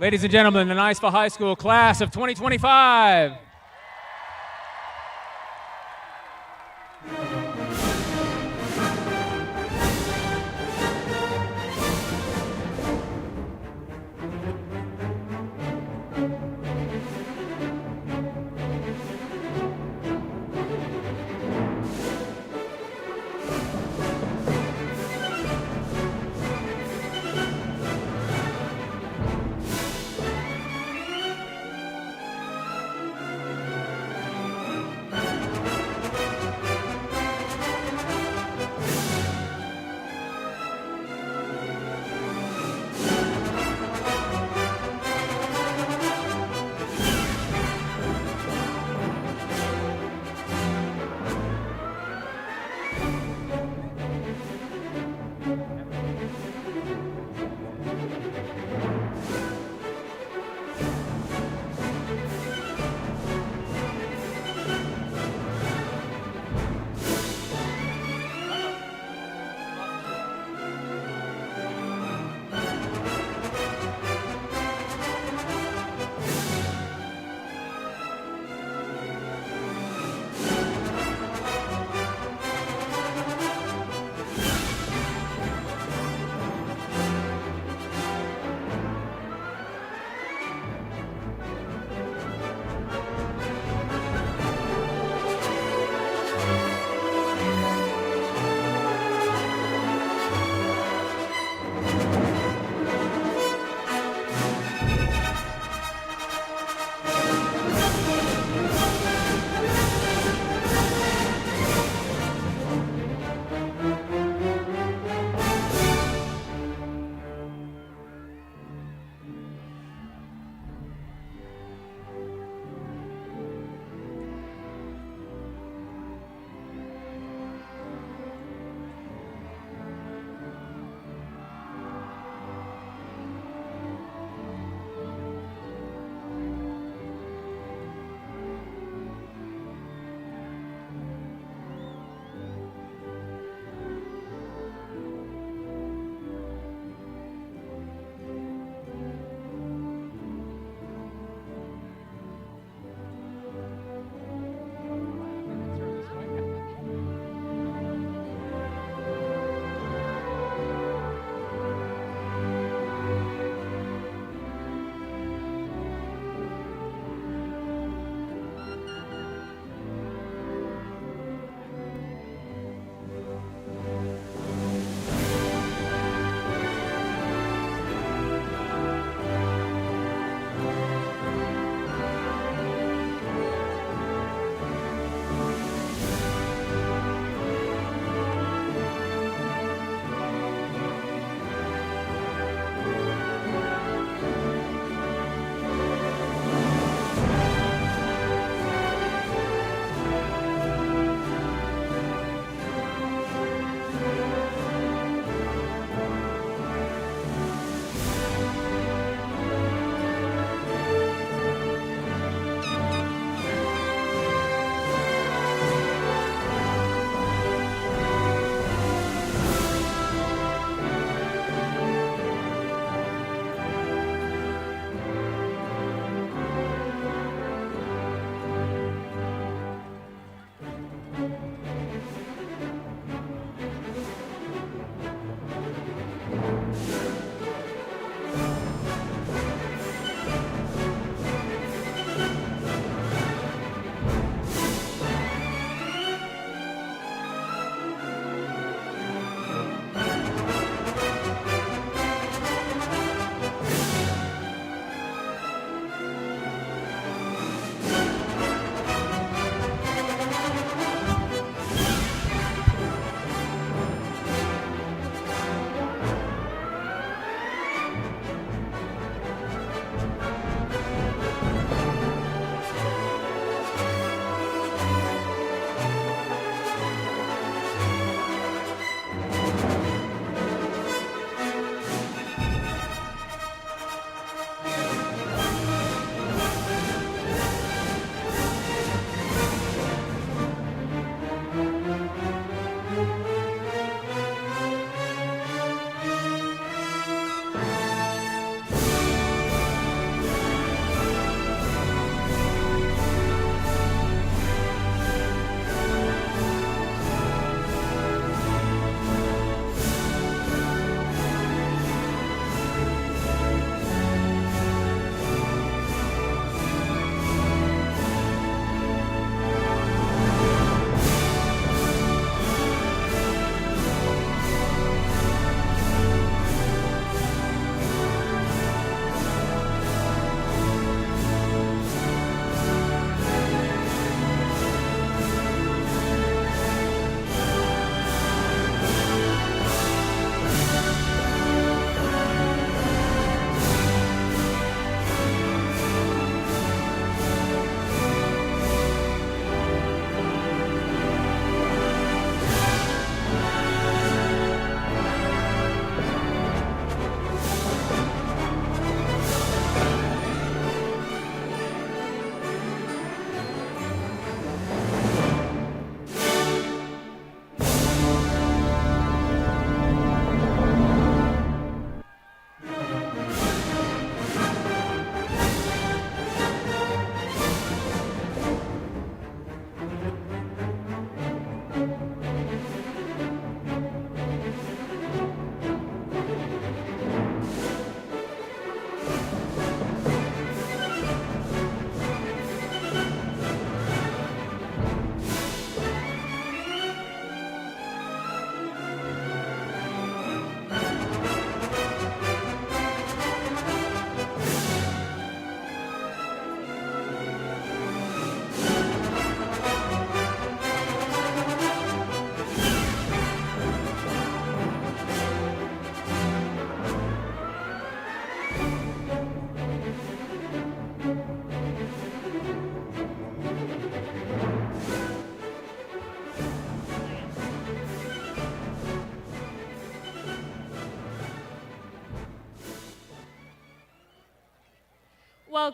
Ladies and gentlemen, the Niceville High School class of 2025.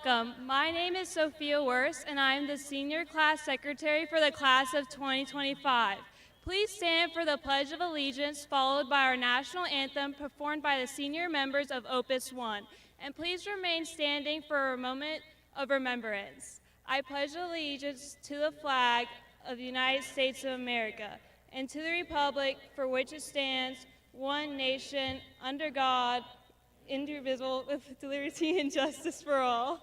Welcome. My name is Sophia Worst, and I am the Senior Class Secretary for the Class of 2025. Please stand for the Pledge of Allegiance, followed by our national anthem performed by the senior members of Opus 1. And please remain standing for a moment of remembrance. I pledge allegiance to the flag of the United States of America and to the republic for which it stands, one nation, under God, indivisible, with liberty and justice for all.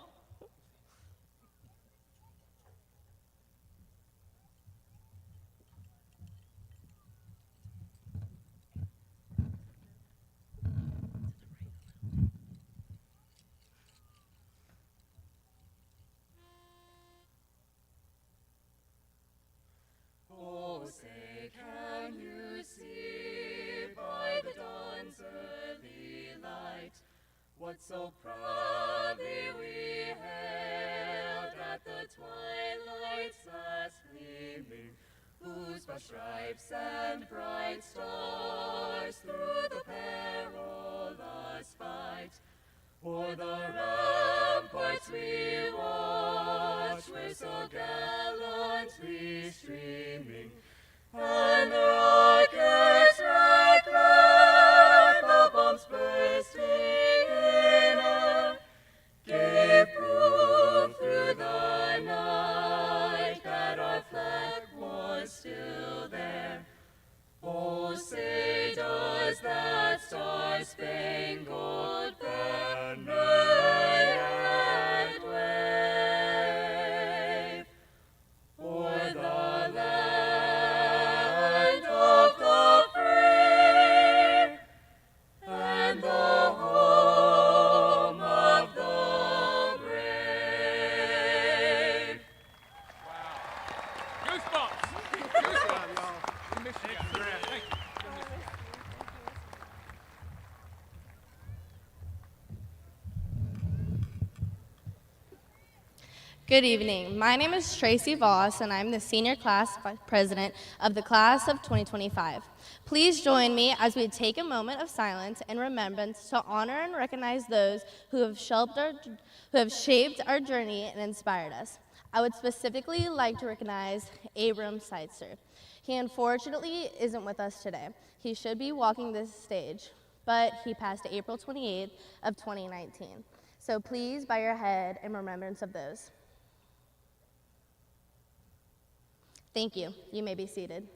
Oh, say, can you see by the dawn's early light what so proudly we hailed at the twilight's last gleaming, whose broad stripes and bright stars through the perilous fight o'er the ramparts we watched were so gallantly streaming, and the rockets reckless, the bombs bursting in air, gave proof through the night that our flag was still there. Oh, say does that star-spangled banner yet wave o'er the land of the free and the home of the brave? Goosebumps. Goosebumps, y'all. We missed you guys. Thank you. Good evening. My name is Tracy Voss, and I'm the Senior Class President of the Class of 2025. Please join me as we take a moment of silence and remembrance to honor and recognize those who have shaped our journey and inspired us. I would specifically like to recognize Abram Seitzer. He unfortunately isn't with us today. He should be walking this stage, but he passed April 28th of 2019. So please bow your head in remembrance of those. Thank you. You may be seated.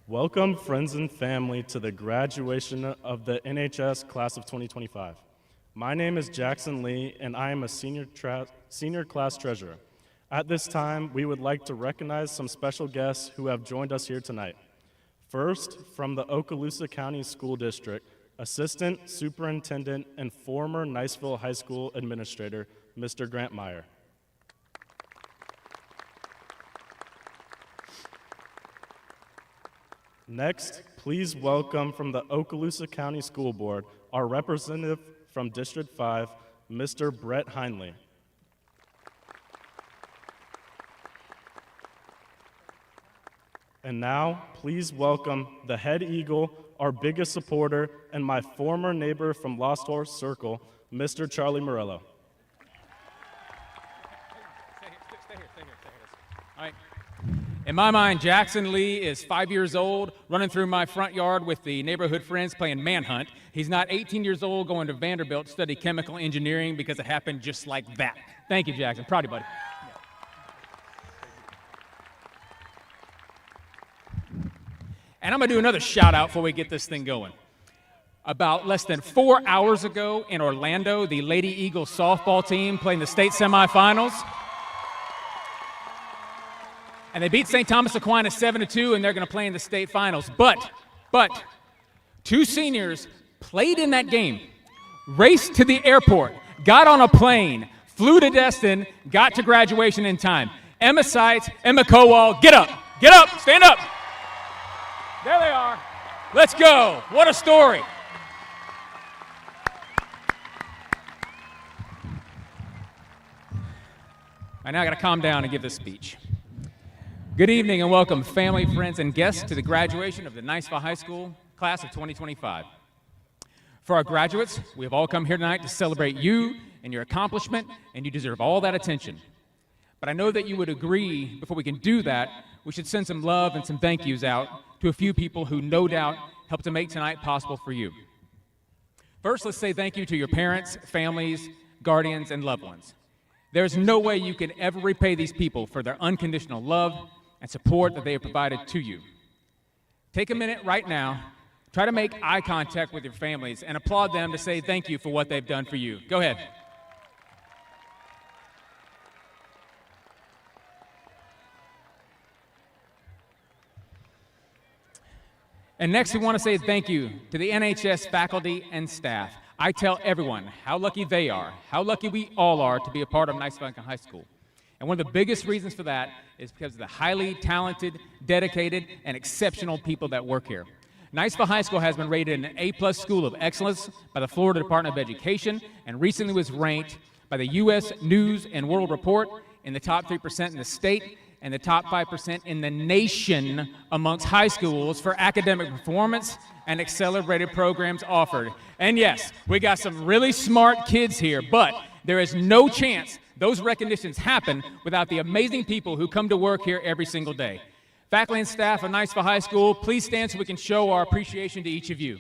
Welcome, friends and family, to the graduation of the NHS Class of 2025. My name is Jackson Lee, and I am a senior class treasurer. At this time, we would like to recognize some special guests who have joined us here tonight. First, from the Okaloosa County School District, Assistant Superintendent and former Niceville High School Administrator, Mr. Grant Meyer. Next, please welcome from the Okaloosa County School Board, our representative from District 5, Mr. Brett Heinley. And now, please welcome the head eagle, our biggest supporter, and my former neighbor from Lost Horse Circle, Mr. Charlie Morello. Stay here. All right. In my mind, Jackson Lee is 5 years old, running through my front yard with the neighborhood friends playing manhunt. He's not 18 years old, going to Vanderbilt to study chemical engineering because it happened just like that. Thank you, Jackson. Proud of you, buddy. And I'm going to do another shout out before we get this thing going. About less than 4 hours ago in Orlando, the Lady Eagles softball team played in the state semifinals. And they beat St. Thomas Aquinas 7-2, and they're going to play in the state finals. But two seniors played in that game, raced to the airport, got on a plane, flew to Destin, got to graduation in time. Emma Seitz, Emma Kowal, get up, stand up. There they are. Let's go. What a story. All right, now I got to calm down and give this speech. Good evening and welcome, family, friends, and guests, to the graduation of the Niceville High School class of 2025. For our graduates, we have all come here tonight to celebrate you and your accomplishment, and you deserve all that attention. But I know that you would agree, before we can do that, we should send some love and some thank yous out to a few people who no doubt helped to make tonight possible for you. First, let's say thank you to your parents, families, guardians, and loved ones. There's no way you can ever repay these people for their unconditional love and support that they have provided to you. Take a minute right now, try to make eye contact with your families, and applaud them to say thank you for what they've done for you. Go ahead. And next, we want to say thank you to the NHS faculty and staff. I tell everyone how lucky they are, how lucky we all are to be a part of Niceville High School. And one of the biggest reasons for that is because of the highly talented, dedicated, and exceptional people that work here. Niceville High School has been rated an A-plus school of excellence by the Florida Department of Education, and recently was ranked by the U.S. News and World Report in the top 3% in the state and the top 5% in the nation amongst high schools for academic performance and accelerated programs offered. And yes, we got some really smart kids here, but there is no chance those recognitions happen without the amazing people who come to work here every single day. Faculty and staff of Niceville High School, please stand so we can show our appreciation to each of you.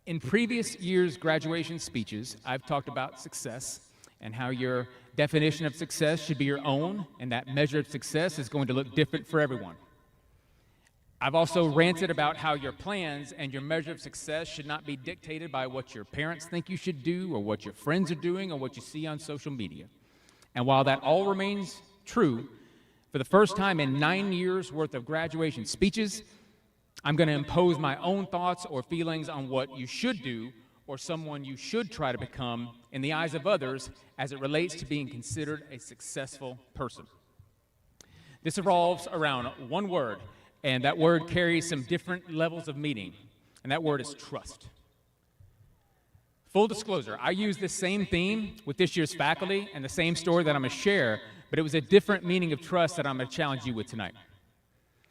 In previous years' graduation speeches, I've talked about success and how your definition of success should be your own, and that measure of success is going to look different for everyone. I've also ranted about how your plans and your measure of success should not be dictated by what your parents think you should do, or what your friends are doing, or what you see on social media. And while that all remains true, for the first time in 9 years' worth of graduation speeches, I'm going to impose my own thoughts or feelings on what you should do or someone you should try to become in the eyes of others as it relates to being considered a successful person. This revolves around one word, and that word carries some different levels of meaning, and that word is trust. Full disclosure, I used this same theme with this year's faculty and the same story that I'm going to share, but it was a different meaning of trust that I'm going to challenge you with tonight.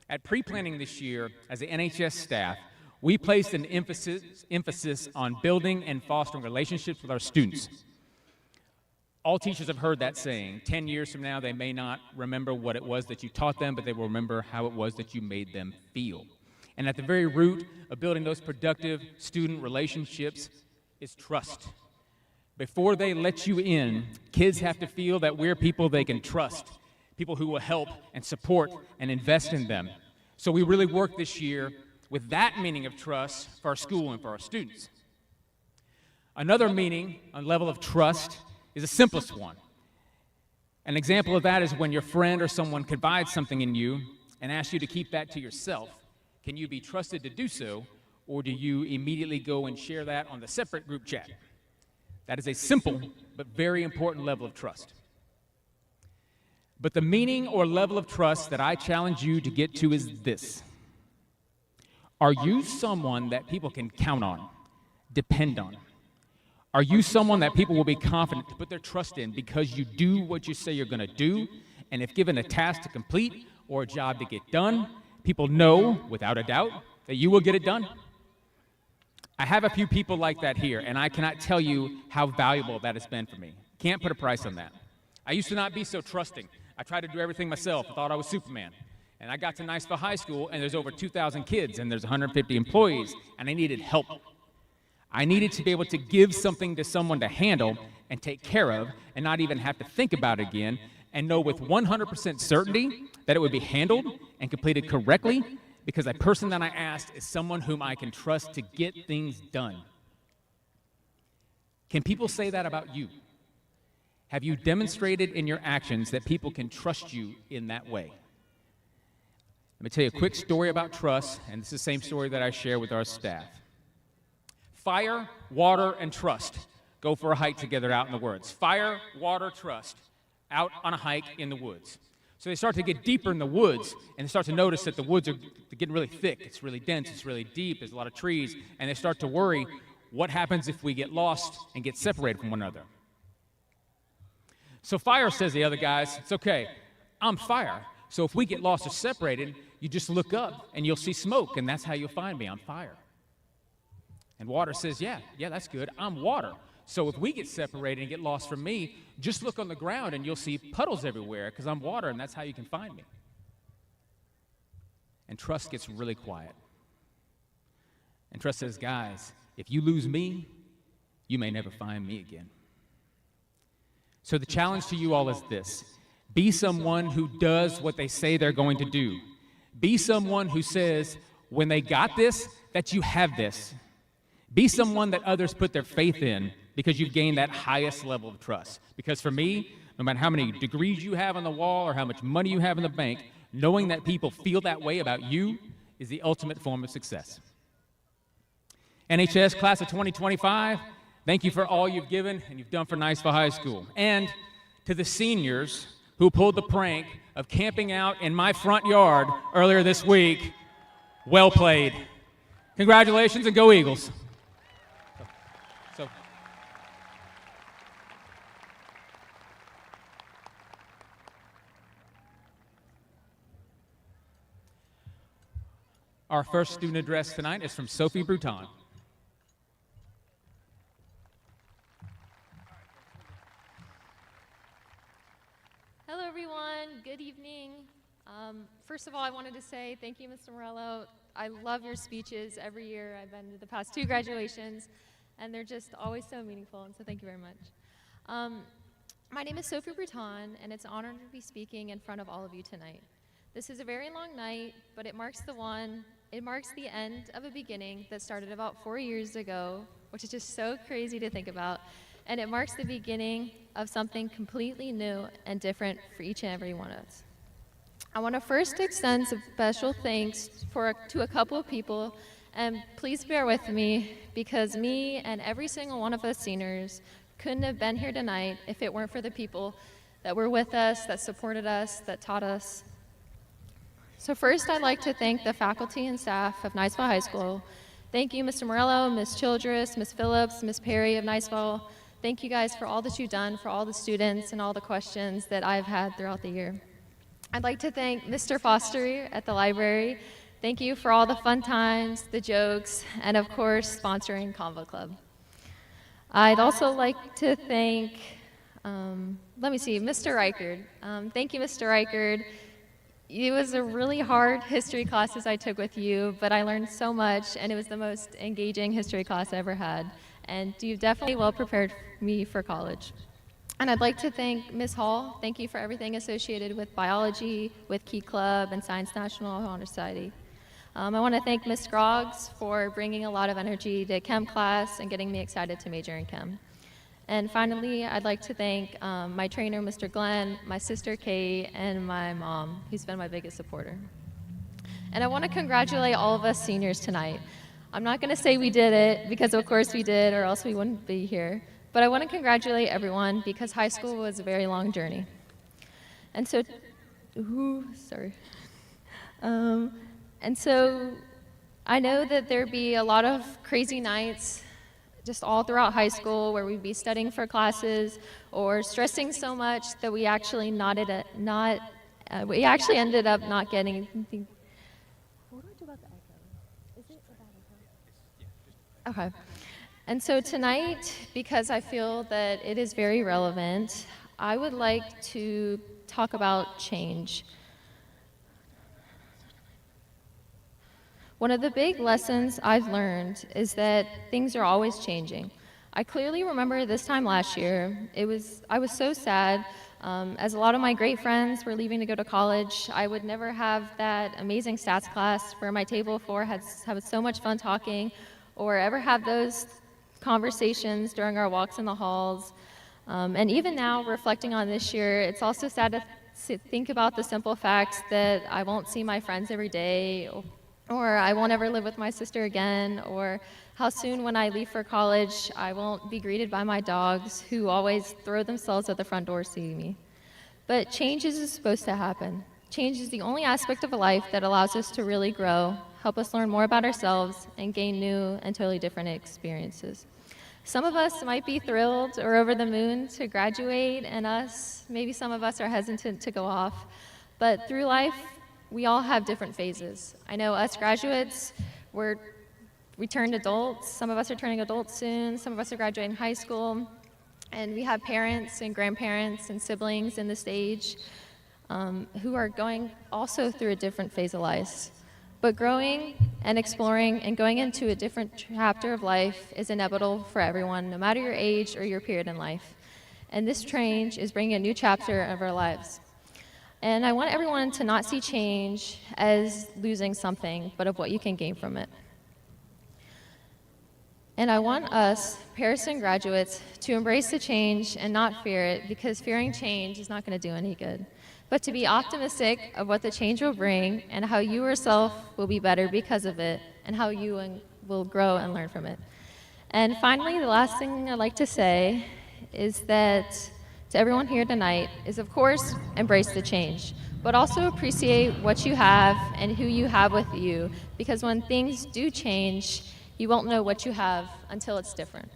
At pre-planning this year, as the NHS staff, we placed an emphasis on building and fostering relationships with our students. All teachers have heard that saying. 10 years from now, they may not remember what it was that you taught them, but they will remember how it was that you made them feel. And at the very root of building those productive student relationships is trust. Before they let you in, kids have to feel that we're people they can trust, people who will help and support and invest in them. So we really worked this year with that meaning of trust for our school and for our students. Another meaning, a level of trust, is the simplest one. An example of that is when your friend or someone confides something in you and asks you to keep that to yourself. Can you be trusted to do so, or do you immediately go and share that on the separate group chat? That is a simple but very important level of trust. But the meaning or level of trust that I challenge you to get to is this. Are you someone that people can count on, depend on? Are you someone that people will be confident to put their trust in because you do what you say you're going to do, and if given a task to complete or a job to get done, people know, without a doubt, that you will get it done? I have a few people like that here, and I cannot tell you how valuable that has been for me. Can't put a price on that. I used to not be so trusting. I tried to do everything myself. I thought I was Superman. And I got to Niceville High School, and there's over 2,000 kids, and there's 150 employees, and I needed help. I needed to be able to give something to someone to handle and take care of and not even have to think about it again, and know with 100% certainty that it would be handled and completed correctly because the person that I asked is someone whom I can trust to get things done. Can people say that about you? Have you demonstrated in your actions that people can trust you in that way? Let me tell you a quick story about trust, and it's the same story that I share with our staff. Fire, water, and trust go for a hike together out in the woods. Fire, water, trust, out on a hike in the woods. So they start to get deeper in the woods, and they start to notice that the woods are getting really thick. It's really dense. It's really deep. There's a lot of trees. And they start to worry, what happens if we get lost and get separated from one another? So Fire says to the other guys, it's okay. I'm Fire. So if we get lost or separated, you just look up, and you'll see smoke, and that's how you'll find me. I'm Fire. And Water says, yeah, that's good. I'm Water. So if we get separated and get lost from me, just look on the ground and you'll see puddles everywhere because I'm water and that's how you can find me. And Trust gets really quiet. And Trust says, guys, if you lose me, you may never find me again. So the challenge to you all is this. Be someone who does what they say they're going to do. Be someone who says, when they got this, that you have this. Be someone that others put their faith in because you've gained that highest level of trust. Because for me, no matter how many degrees you have on the wall or how much money you have in the bank, knowing that people feel that way about you is the ultimate form of success. NHS Class of 2025, thank you for all you've given and you've done for Niceville High School. And to the seniors who pulled the prank of camping out in my front yard earlier this week, well played. Congratulations and go Eagles. Our first student address tonight is from Sophie Bruton. Hello, everyone. Good evening. First of all, I wanted to say thank you, Mr. Morello. I love your speeches every year. I've been to the past 2 graduations, and they're just always so meaningful, and so thank you very much. My name is Sophie Bruton, and it's an honor to be speaking in front of all of you tonight. This is a very long night, but it marks the end of a beginning that started about 4 years ago, which is just so crazy to think about. And it marks the beginning of something completely new and different for each and every one of us. I want to first extend some special thanks to a couple of people, and please bear with me because me and every single one of us seniors couldn't have been here tonight if it weren't for the people that were with us, that supported us, that taught us. So first, I'd like to thank the faculty and staff of Niceville High School. Thank you, Mr. Morello, Ms. Childress, Ms. Phillips, Ms. Perry of Niceville. Thank you guys for all that you've done for all the students and all the questions that I've had throughout the year. I'd like to thank Mr. Foster at the library. Thank you for all the fun times, the jokes, and of course, sponsoring Convo Club. I'd also like to thank, Mr. Reichard. Thank you, Mr. Reichard. It was a really hard history classes I took with you, but I learned so much, and it was the most engaging history class I ever had. And you've definitely well prepared me for college. And I'd like to thank Ms. Hall. Thank you for everything associated with biology, with Key Club, and Science National Honor Society. I want to thank Ms. Scroggs for bringing a lot of energy to chem class and getting me excited to major in chem. And finally, I'd like to thank my trainer, Mr. Glenn, my sister, Kate, and my mom, who's been my biggest supporter. And I want to congratulate all of us seniors tonight. I'm not going to say we did it, because of course we did, or else we wouldn't be here. But I want to congratulate everyone, because high school was a very long journey. And so, and so I know that there'd be a lot of crazy nights just all throughout high school where we'd be studying for classes or stressing so much that we actually ended up not getting anything. What do I do about the echo? Is it about echo? Okay. And so tonight, because I feel that it is very relevant, I would like to talk about change. One of the big lessons I've learned is that things are always changing. I clearly remember this time last year, I was so sad. As a lot of my great friends were leaving to go to college, I would never have that amazing stats class where my table of 4 had so much fun talking, or ever have those conversations during our walks in the halls. And even now, reflecting on this year, it's also sad to think about the simple facts that I won't see my friends every day, or I won't ever live with my sister again, or how soon when I leave for college, I won't be greeted by my dogs who always throw themselves at the front door to see me. But change is supposed to happen. Change is the only aspect of a life that allows us to really grow, help us learn more about ourselves, and gain new and totally different experiences. Some of us might be thrilled or over the moon to graduate, and maybe some of us are hesitant to go off. But through life, we all have different phases. I know us graduates, we turned adults. Some of us are turning adults soon. Some of us are graduating high school. And we have parents and grandparents and siblings in the stage who are going also through a different phase of life. But growing and exploring and going into a different chapter of life is inevitable for everyone, no matter your age or your period in life. And this change is bringing a new chapter of our lives. And I want everyone to not see change as losing something, but of what you can gain from it. And I want us, Pearson graduates, to embrace the change and not fear it, because fearing change is not going to do any good. But to be optimistic of what the change will bring and how you yourself will be better because of it, and how you will grow and learn from it. And finally, the last thing I'd like to say is that to everyone here tonight is, of course, embrace the change, but also appreciate what you have and who you have with you, because when things do change, you won't know what you have until it's different.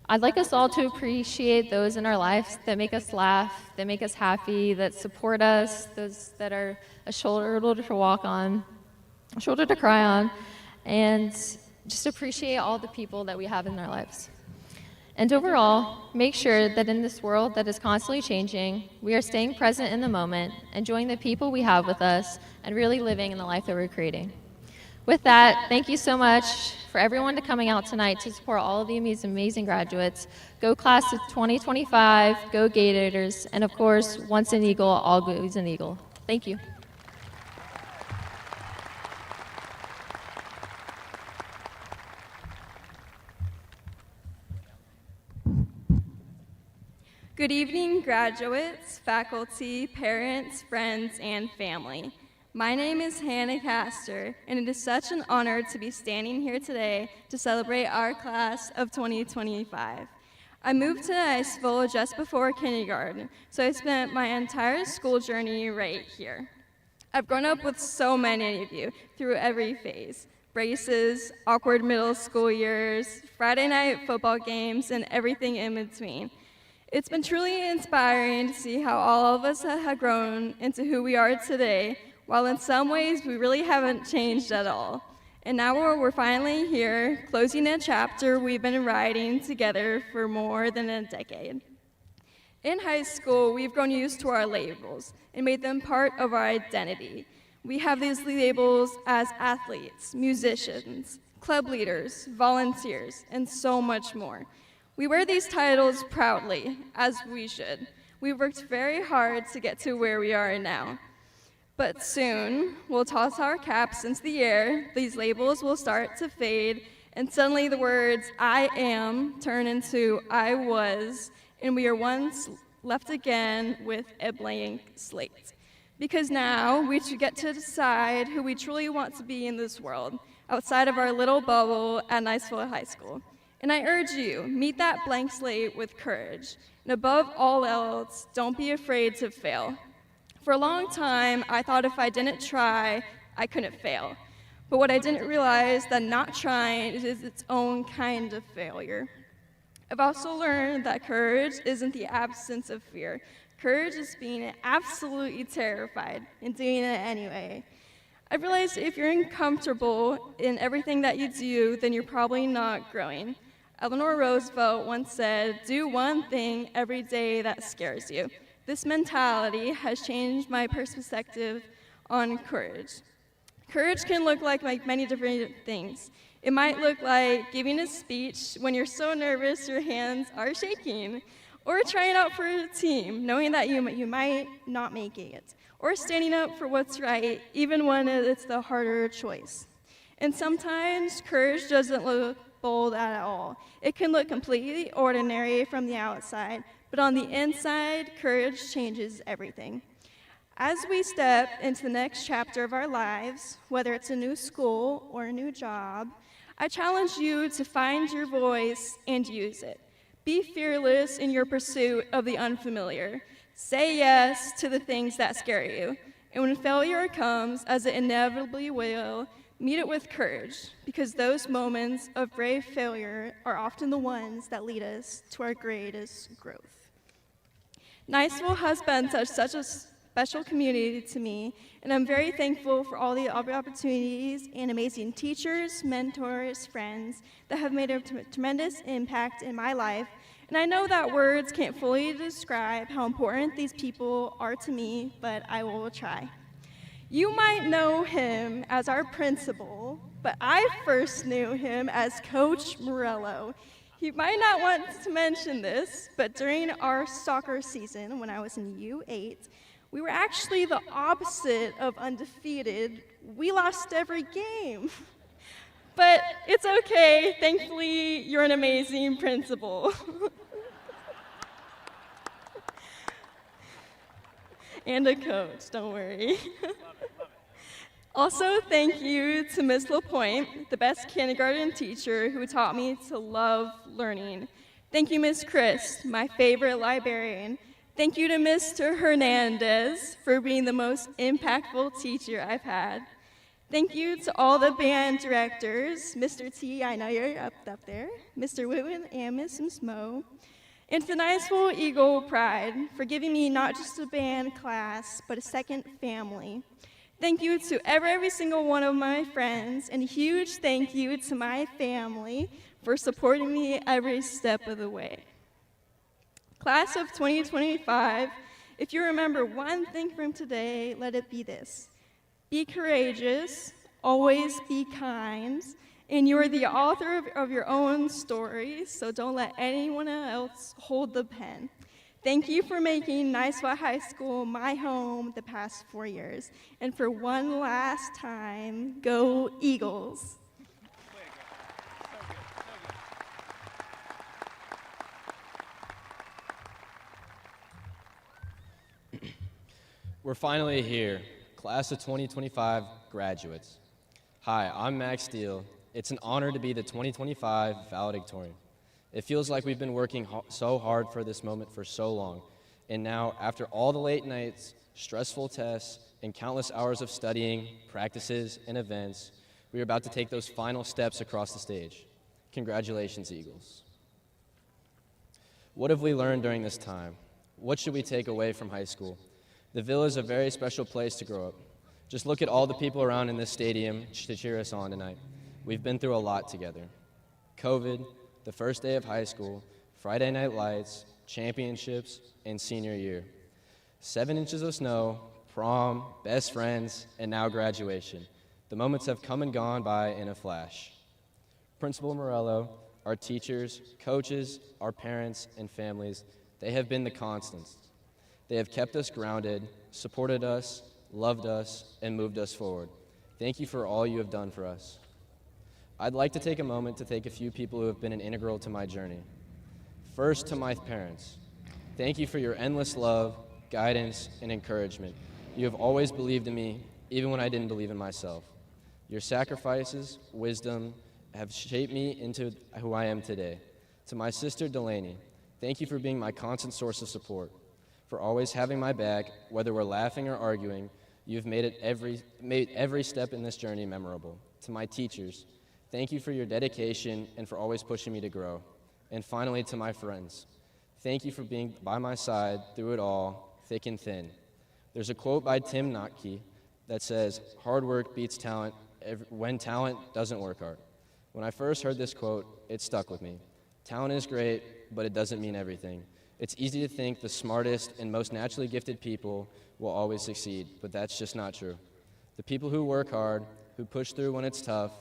I'd like us all to appreciate those in our lives that make us laugh, that make us happy, that support us, those that are a shoulder to walk on, a shoulder to cry on, and just appreciate all the people that we have in our lives. And overall, make sure that in this world that is constantly changing, we are staying present in the moment, enjoying the people we have with us, and really living in the life that we're creating. With that, thank you so much for everyone coming out tonight to support all of the amazing graduates. Go class of 2025, go Gators, and of course, once an Eagle, always an Eagle. Thank you. Good evening, graduates, faculty, parents, friends, and family. My name is Hannah Castor, and it is such an honor to be standing here today to celebrate our class of 2025. I moved to Niceville just before kindergarten, so I spent my entire school journey right here. I've grown up with so many of you through every phase: braces, awkward middle school years, Friday night football games, and everything in between. It's been truly inspiring to see how all of us have grown into who we are today, while in some ways we really haven't changed at all. And now we're finally here, closing a chapter we've been writing together for more than a decade. In high school, we've grown used to our labels and made them part of our identity. We have these labels as athletes, musicians, club leaders, volunteers, and so much more. We wear these titles proudly, as we should. We've worked very hard to get to where we are now. But soon, we'll toss our caps into the air, these labels will start to fade, and suddenly the words "I am" turn into "I was," and we are once left again with a blank slate. Because now, we should get to decide who we truly want to be in this world, outside of our little bubble at Niceville High School. And I urge you, meet that blank slate with courage. And above all else, don't be afraid to fail. For a long time, I thought if I didn't try, I couldn't fail. But what I didn't realize that not trying is its own kind of failure. I've also learned that courage isn't the absence of fear. Courage is being absolutely terrified and doing it anyway. I've realized if you're uncomfortable in everything that you do, then you're probably not growing. Eleanor Roosevelt once said, "Do one thing every day that scares you." This mentality has changed my perspective on courage. Courage can look like many different things. It might look like giving a speech when you're so nervous your hands are shaking, or trying out for a team, knowing that you might not make it, or standing up for what's right, even when it's the harder choice. And sometimes courage doesn't look bold at all. It can look completely ordinary from the outside, but on the inside, courage changes everything. As we step into the next chapter of our lives, whether it's a new school or a new job, I challenge you to find your voice and use it. Be fearless in your pursuit of the unfamiliar. Say yes to the things that scare you. And when failure comes, as it inevitably will, meet it with courage, because those moments of brave failure are often the ones that lead us to our greatest growth. Niceville has been such a special community to me, and I'm very thankful for all the opportunities and amazing teachers, mentors, friends that have made a tremendous impact in my life. And I know that words can't fully describe how important these people are to me, but I will try. You might know him as our principal, but I first knew him as Coach Morello. You might not want to mention this, but during our soccer season, when I was in U8, we were actually the opposite of undefeated. We lost every game. But it's okay. Thankfully, you're an amazing principal. And a coach, don't worry. Also, thank you to Ms. LaPointe, the best kindergarten teacher who taught me to love learning. Thank you, Ms. Chris, my favorite librarian. Thank you to Mr. Hernandez for being the most impactful teacher I've had. Thank you to all the band directors, Mr. T, I know you're up there, Mr. Whitman, and Mrs. Mo, and to the Niceville Eagle Pride for giving me not just a band class, but a second family. Thank you to every single one of my friends, and a huge thank you to my family for supporting me every step of the way. Class of 2025, if you remember one thing from today, let it be this. Be courageous, always be kind, and you are the author of your own story, so don't let anyone else hold the pen. Thank you for making Niceville High School my home the past 4 years. And for one last time, go Eagles. We're finally here, class of 2025 graduates. Hi, I'm Max Steele. It's an honor to be the 2025 valedictorian. It feels like we've been working so hard for this moment for so long. And now, after all the late nights, stressful tests, and countless hours of studying, practices, and events, we are about to take those final steps across the stage. Congratulations, Eagles. What have we learned during this time? What should we take away from high school? The Ville is a very special place to grow up. Just look at all the people around in this stadium to cheer us on tonight. We've been through a lot together. COVID, the first day of high school, Friday night lights, championships, and senior year. 7 inches of snow, prom, best friends, and now graduation. The moments have come and gone by in a flash. Principal Morello, our teachers, coaches, our parents, and families, they have been the constants. They have kept us grounded, supported us, loved us, and moved us forward. Thank you for all you have done for us. I'd like to take a moment to thank a few people who have been an integral to my journey. First, to my parents. Thank you for your endless love, guidance, and encouragement. You have always believed in me, even when I didn't believe in myself. Your sacrifices, wisdom, have shaped me into who I am today. To my sister, Delaney, thank you for being my constant source of support, for always having my back, whether we're laughing or arguing. You've made every step in this journey memorable. To my teachers, thank you for your dedication and for always pushing me to grow. And finally, to my friends, thank you for being by my side through it all, thick and thin. There's a quote by Tim Notke that says, "Hard work beats talent when talent doesn't work hard." When I first heard this quote, it stuck with me. Talent is great, but it doesn't mean everything. It's easy to think the smartest and most naturally gifted people will always succeed, but that's just not true. The people who work hard, who push through when it's tough,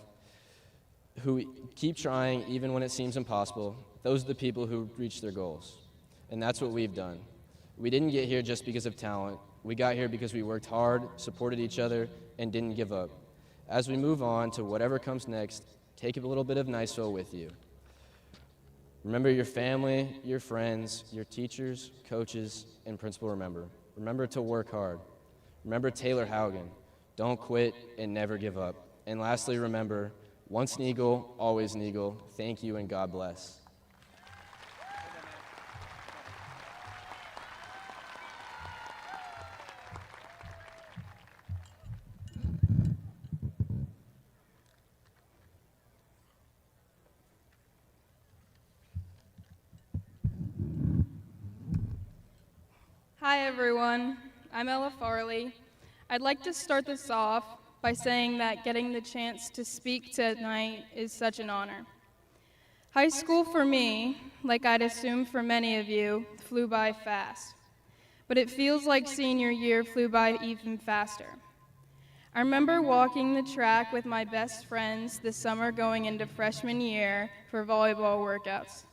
who keep trying even when it seems impossible, those are the people who reach their goals. And that's what we've done. We didn't get here just because of talent. We got here because we worked hard, supported each other, and didn't give up. As we move on to whatever comes next, take a little bit of Niceville with you. Remember your family, your friends, your teachers, coaches, and principal. Remember to work hard. Remember Taylor Haugen. Don't quit and never give up. And lastly, remember, once an Eagle, always an Eagle. Thank you and God bless. Hi everyone, I'm Ella Farley. I'd like to start this off by saying that getting the chance to speak tonight is such an honor. High school for me, like I'd assume for many of you, flew by fast. But it feels like senior year flew by even faster. I remember walking the track with my best friends this summer going into freshman year for volleyball workouts.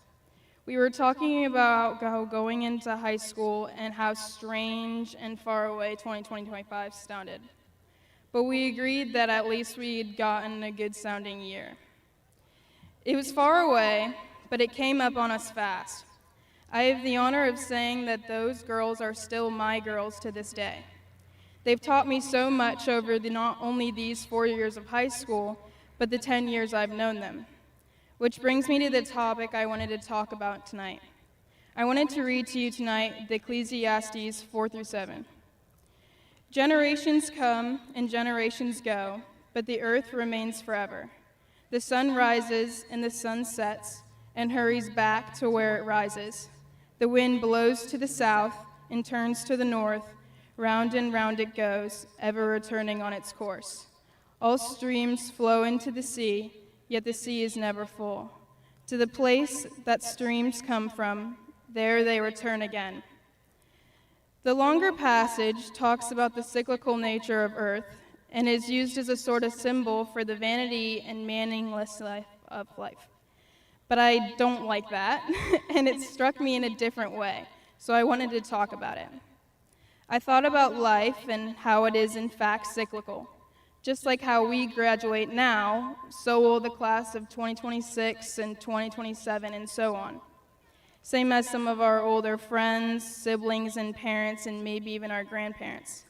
We were talking about going into high school and how strange and far away 2025 sounded. But we agreed that at least we'd gotten a good sounding year. It was far away, but it came up on us fast. I have the honor of saying that those girls are still my girls to this day. They've taught me so much over not only these 4 years of high school, but the 10 years I've known them. Which brings me to the topic I wanted to talk about tonight. I wanted to read to you tonight the Ecclesiastes 4-7. Generations come and generations go, but the earth remains forever. The sun rises and the sun sets and hurries back to where it rises. The wind blows to the south and turns to the north. Round and round it goes, ever returning on its course. All streams flow into the sea, yet the sea is never full. To the place that streams come from, there they return again. The longer passage talks about the cyclical nature of earth and is used as a sort of symbol for the vanity and meaningless life of life. But I don't like that, and it struck me in a different way, so I wanted to talk about it. I thought about life and how it is in fact cyclical. Just like how we graduate now, so will the class of 2026 and 2027 and so on. Same as some of our older friends, siblings, and parents, and maybe even our grandparents.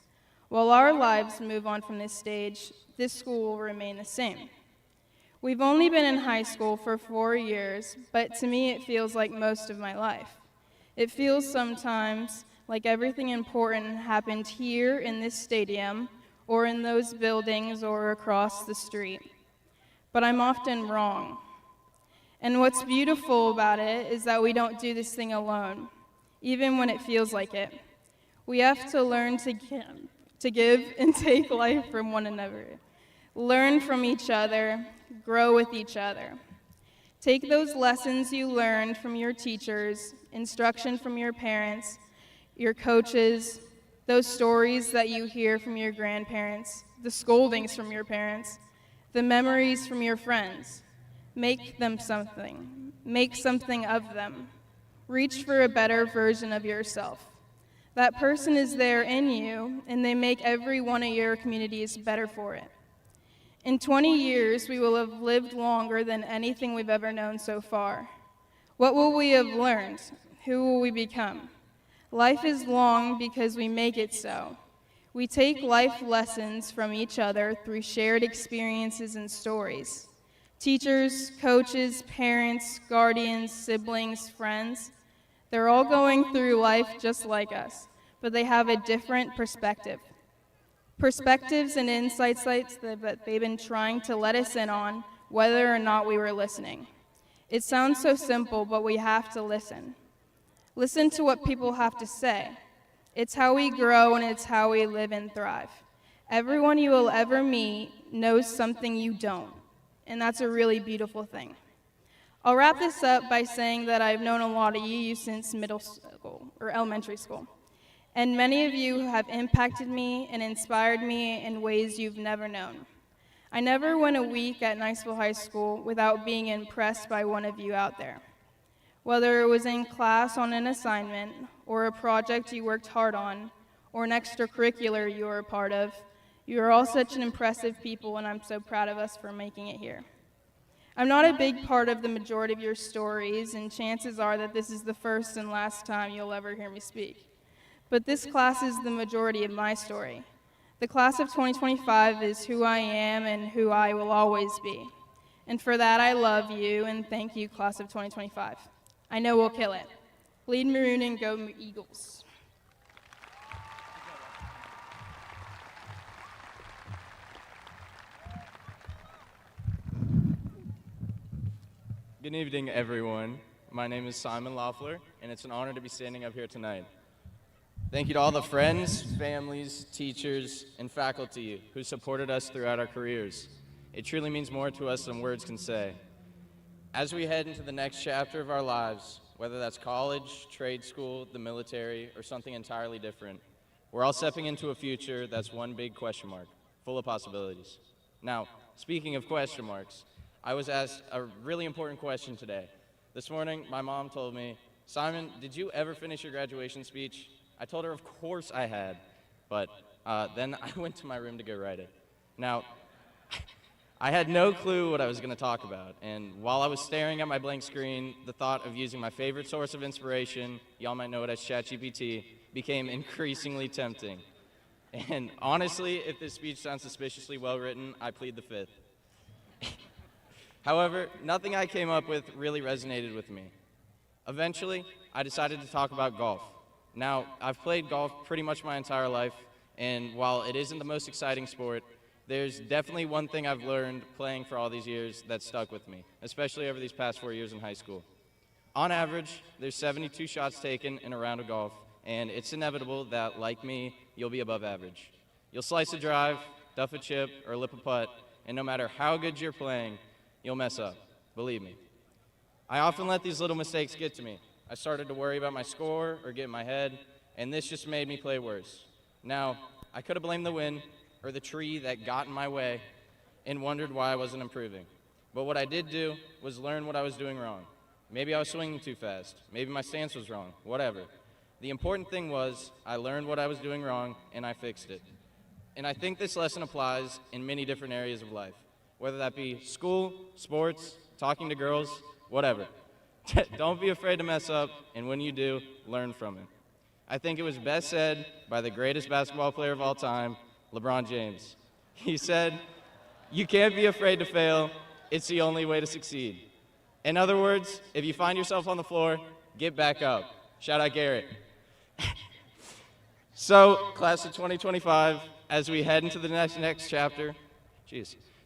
While our lives move on from this stage, this school will remain the same. We've only been in high school for 4 years, but to me it feels like most of my life. It feels sometimes like everything important happened here in this stadium, or in those buildings, or across the street. But I'm often wrong. And what's beautiful about it is that we don't do this thing alone, even when it feels like it. We have to learn to give and take life from one another. Learn from each other, grow with each other. Take those lessons you learned from your teachers, instruction from your parents, your coaches, those stories that you hear from your grandparents, the scoldings from your parents, the memories from your friends. Make them something. Make something of them. Reach for a better version of yourself. That person is there in you, and they make every one of your communities better for it. In 20 years, we will have lived longer than anything we've ever known so far. What will we have learned? Who will we become? Life is long because we make it so. We take life lessons from each other through shared experiences and stories. Teachers, coaches, parents, guardians, siblings, friends, they're all going through life just like us, but they have a different perspective. Perspectives and insights that they've been trying to let us in on, whether or not we were listening. It sounds so simple, but we have to listen. Listen to what people have to say. It's how we grow and it's how we live and thrive. Everyone you will ever meet knows something you don't, and that's a really beautiful thing. I'll wrap this up by saying that I've known a lot of you since middle school or elementary school, and many of you have impacted me and inspired me in ways you've never known. I never went a week at Niceville High School without being impressed by one of you out there. Whether it was in class on an assignment, or a project you worked hard on, or an extracurricular you were a part of, you are all such an impressive people, and I'm so proud of us for making it here. I'm not a big part of the majority of your stories, and chances are that this is the first and last time you'll ever hear me speak. But this class is the majority of my story. The class of 2025 is who I am and who I will always be. And for that, I love you, and thank you, class of 2025. I know we'll kill it. Bleed maroon and go Eagles. Good evening, everyone. My name is Simon Loeffler, and it's an honor to be standing up here tonight. Thank you to all the friends, families, teachers, and faculty who supported us throughout our careers. It truly means more to us than words can say. As we head into the next chapter of our lives, whether that's college, trade school, the military, or something entirely different, we're all stepping into a future that's one big question mark, full of possibilities. Now, speaking of question marks, I was asked a really important question today. This morning, my mom told me, "Simon, did you ever finish your graduation speech?" I told her, of course I had, but then I went to my room to go write it. Now, I had no clue what I was going to talk about, and while I was staring at my blank screen, the thought of using my favorite source of inspiration, y'all might know it as ChatGPT, became increasingly tempting. And honestly, if this speech sounds suspiciously well written, I plead the fifth. However, nothing I came up with really resonated with me. Eventually, I decided to talk about golf. Now, I've played golf pretty much my entire life, and while it isn't the most exciting sport, there's definitely one thing I've learned playing for all these years that stuck with me, especially over these past 4 years in high school. On average, there's 72 shots taken in a round of golf, and it's inevitable that, like me, you'll be above average. You'll slice a drive, duff a chip, or lip a putt, and no matter how good you're playing, you'll mess up, believe me. I often let these little mistakes get to me. I started to worry about my score or get in my head, and this just made me play worse. Now, I could have blamed the wind or the tree that got in my way and wondered why I wasn't improving. But what I did do was learn what I was doing wrong. Maybe I was swinging too fast. Maybe my stance was wrong, whatever. The important thing was I learned what I was doing wrong and I fixed it. And I think this lesson applies in many different areas of life, whether that be school, sports, talking to girls, whatever. Don't be afraid to mess up, and when you do, learn from it. I think it was best said by the greatest basketball player of all time, LeBron James. He said, "You can't be afraid to fail. It's the only way to succeed." In other words, if you find yourself on the floor, get back up. Shout out Garrett. So, class of 2025, as we head into the next chapter,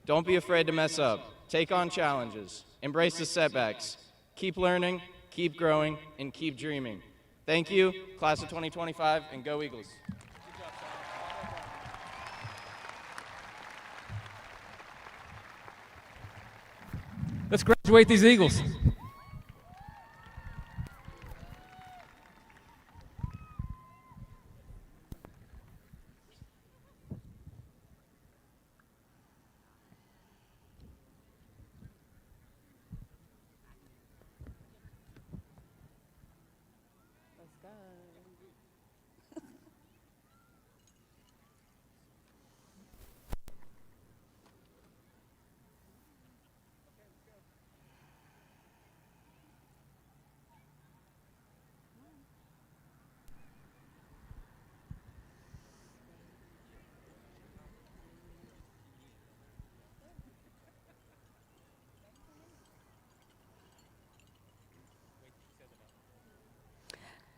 don't be afraid to mess up. Take on challenges. Embrace the setbacks. Keep learning, keep growing, and keep dreaming. Thank you, class of 2025, and go Eagles. Let's graduate these Eagles.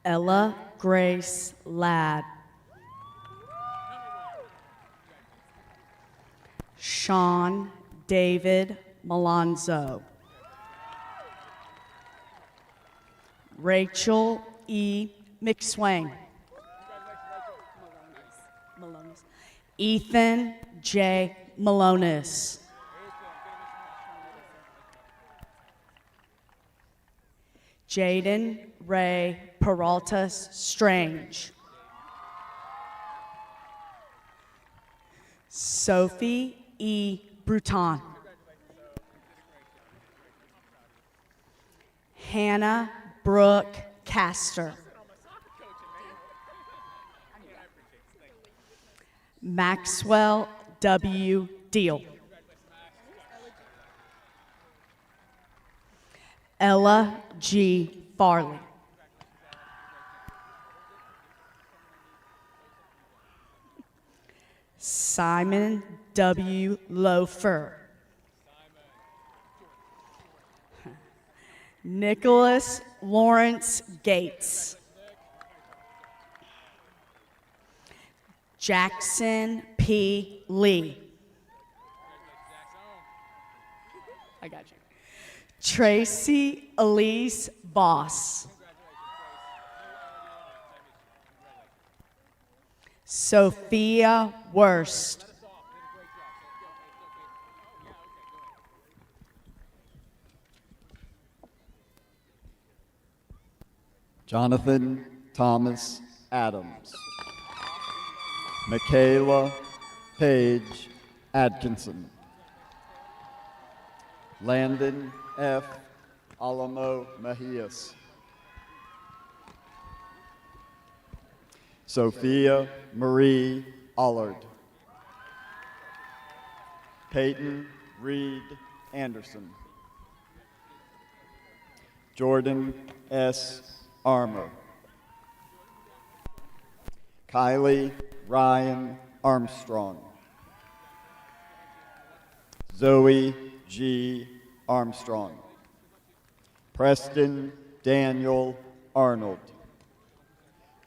Ella Grace Ladd. Sean David Malonzo. Rachel E. McSwain. Ethan J. Malonis. Jaden Ray Peraltas Strange. Sophie E. Bruton. Hannah Brooke Castor. Maxwell W. Deal. Ella G. Farley. Simon W. Loafer. Nicholas Lawrence Gates. Jackson P. Lee. I got you. Tracy Elise Boss. Sophia Worst. Jonathan Thomas Adams. Michaela Paige Atkinson. Landon F. Alamo Mejias. Sophia Marie Allard. Peyton Reed Anderson. Jordan S. Armour. Kylie Ryan Armstrong. Zoe G. Armstrong. Preston Daniel Arnold.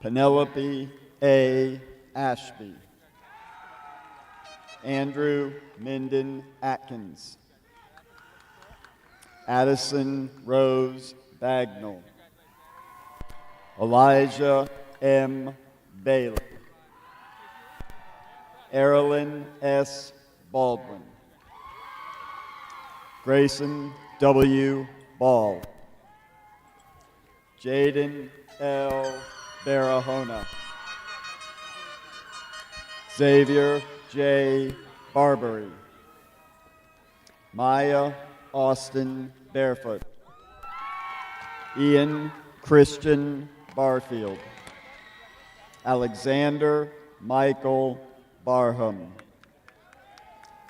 Penelope A. Ashby. Andrew Minden Atkins. Addison Rose Bagnall. Elijah M. Bailey. Erilyn S. Baldwin. Grayson W. Ball. Jaden L. Barahona. Xavier J. Barbary. Maya Austin Barefoot. Ian Christian Barfield. Alexander Michael Barham.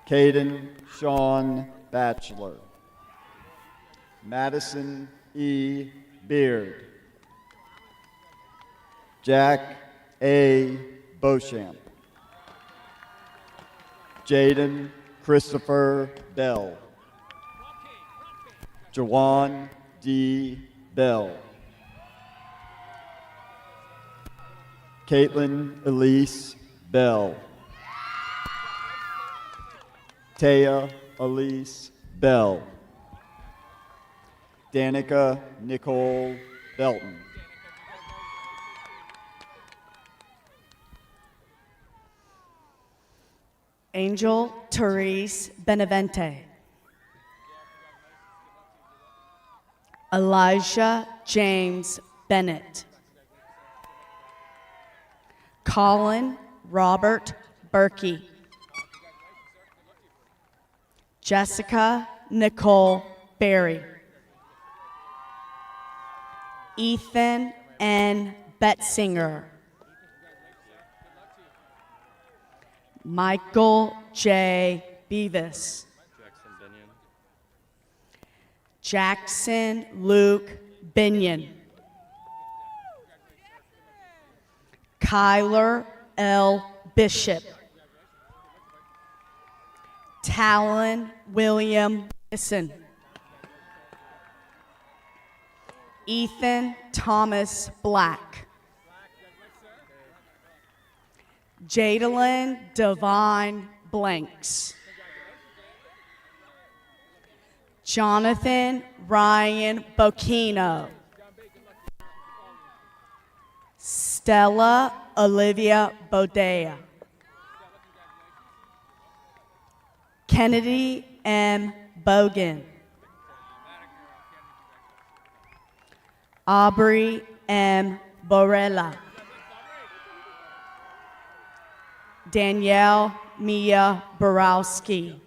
Caden Sean Batchelor. Madison E. Beard. Jack A. Beauchamp. Jaden Christopher Bell. Jawan D. Bell. Caitlin Elise Bell. Taya Elise Bell. Danica Nicole Belton. Angel Therese Benevente. Elijah James Bennett. Colin Robert Berkey. Jessica Nicole Berry. Ethan N. Betzinger. Michael J. Beavis. Jackson Luke Binion. Kyler L. Bishop. Talon William Nissen. Ethan Thomas Black. Jadalyn Divine Blanks. Jonathan Ryan Bocchino. Stella Olivia Bodea. Kennedy M. Bogan. Aubrey M. Borella. Danielle Mia Borowski.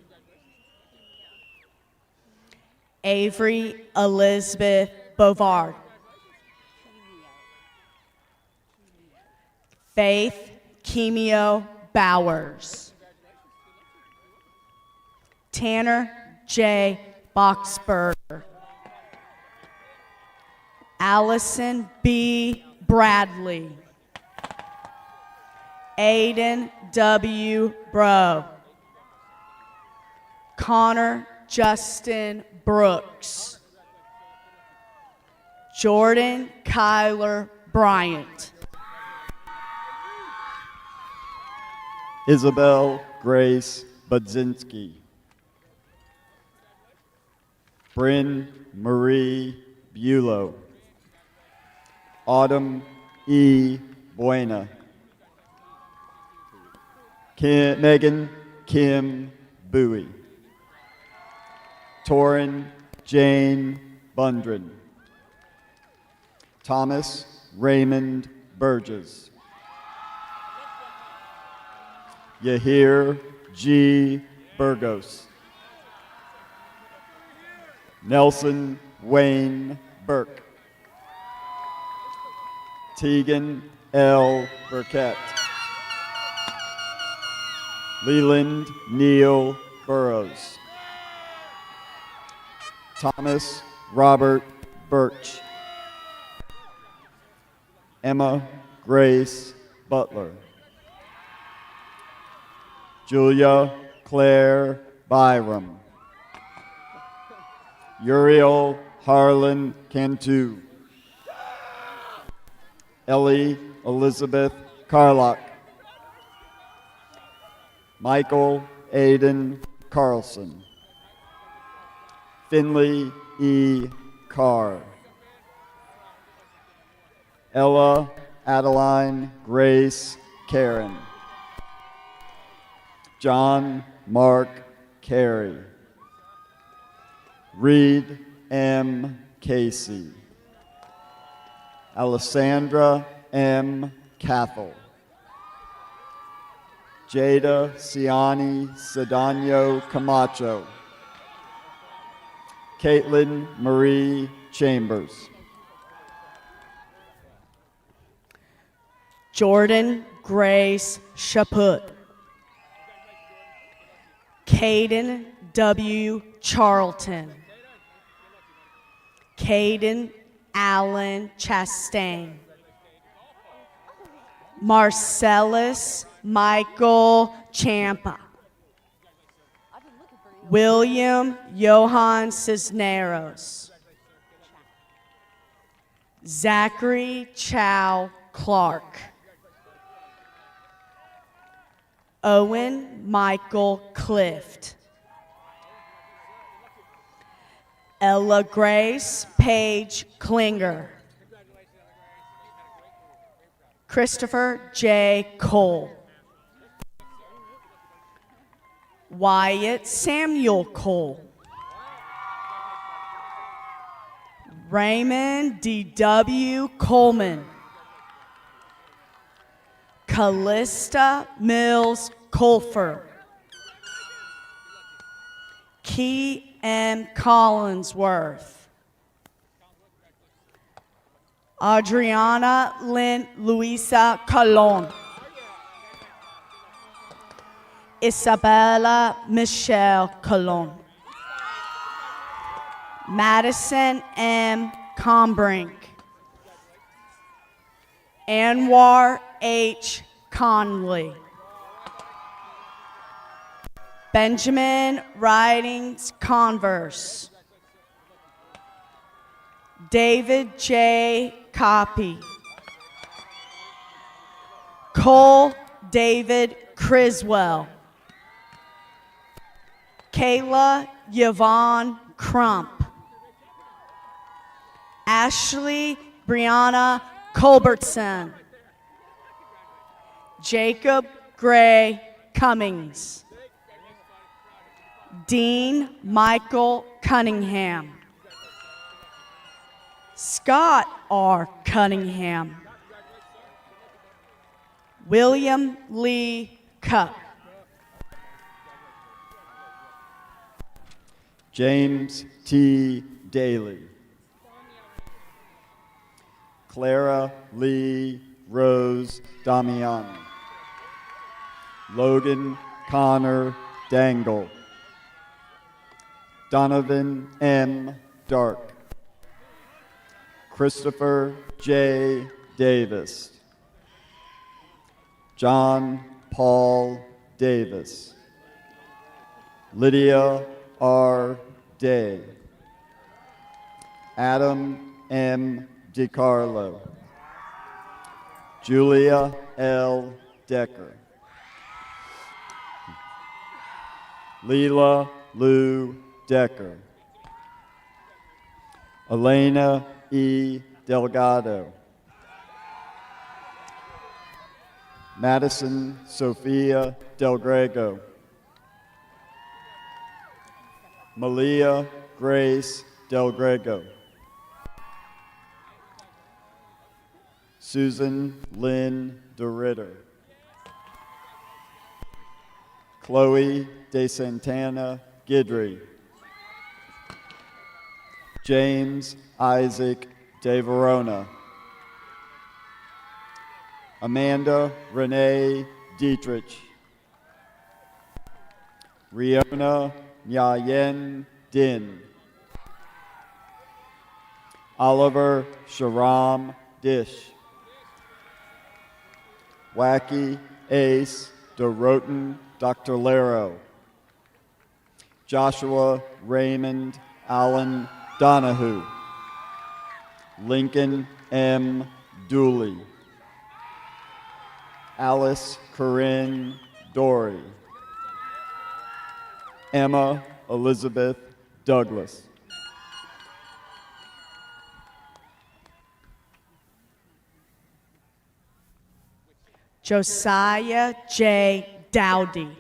Avery Elizabeth Bovard. Faith Kimio Bowers. Tanner J. Boxberger. Allison B. Bradley. Aiden W. Bro. Connor Justin Brooks. Jordan Kyler Bryant. Isabel Grace Budzinski. Bryn Marie Bulow. Autumn E. Buena. Megan Kim Bowie. Torin Jane Bundren. Thomas Raymond Burgess. Yahir G. Burgos. Nelson Wayne Burke. Tegan L. Burkett. Leland Neal Burrows. Thomas Robert Birch. Emma Grace Butler. Julia Claire Byram. Uriel Harlan Cantu. Ellie Elizabeth Carlock. Michael Aiden Carlson. Finley E. Carr. Ella Adeline Grace Karen. John Mark Carey. Reed M. Casey. Alessandra M. Cathell. Jada Ciani Cedano Camacho. Caitlin Marie Chambers. Jordan Grace Chaput. Caden W. Charlton. Caden Allen Chastain. Marcellus Michael Champa. William Johann Cisneros. Zachary Chow Clark. Owen Michael Clift. Ella Grace Page Klinger. Christopher J. Cole. Wyatt Samuel Cole. Raymond D.W. Coleman. Callista Mills Colfer. Key M. Collinsworth. Adriana Lynn Luisa Colon. Isabella Michelle Colon. Madison M. Combrink. Anwar H. Conley. Benjamin Ridings Converse. David J. Copy. Cole David Criswell. Kayla Yvonne Crump. Ashley Brianna Culbertson. Jacob Gray Cummings. Dean Michael Cunningham. Scott R. Cunningham. William Lee Cup. James T. Daly. Clara Lee Rose Damiani. Logan Connor Dangle. Donovan M. Dark. Christopher J. Davis. John Paul Davis. Lydia R. Day. Adam M. DiCarlo. Julia L. Decker. Leela Lou Decker. Elena E. Delgado. Madison Sophia Del Grego. Malia Grace Del Grego. Susan Lynn DeRitter. Chloe De Santana Gidry. James Isaac De Verona. Amanda Renee Dietrich. Riona Nyayen Din. Oliver Sharam Dish. Wacky Ace DeRoten Dr. Laro. Joshua Raymond Allen Donahue. Lincoln M. Dooley. Alice Corinne Dory. Emma Elizabeth Douglas. Josiah J. Dowdy.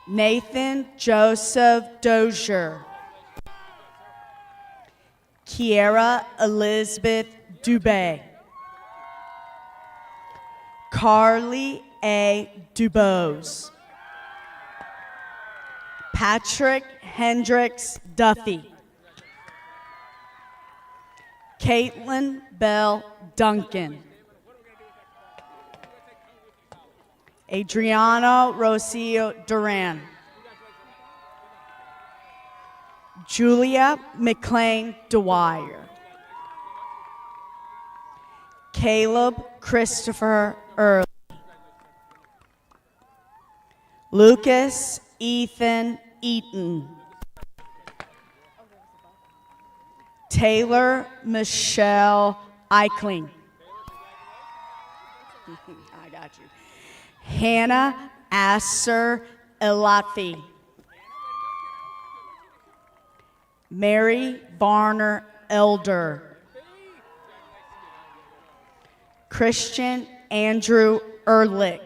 Nathan Joseph Dozier. Kiera Elizabeth Dubé. Carly A. Dubose. Patrick Hendricks Duffy. Caitlin Bell Duncan. Adriano Rocio Duran. Julia McLean Dwyer. Caleb Christopher Early. Lucas Ethan Eaton. Taylor Michelle Eichling. I got you. Hannah Asser Elatfi. Mary Varner Elder. Christian Andrew Ehrlich.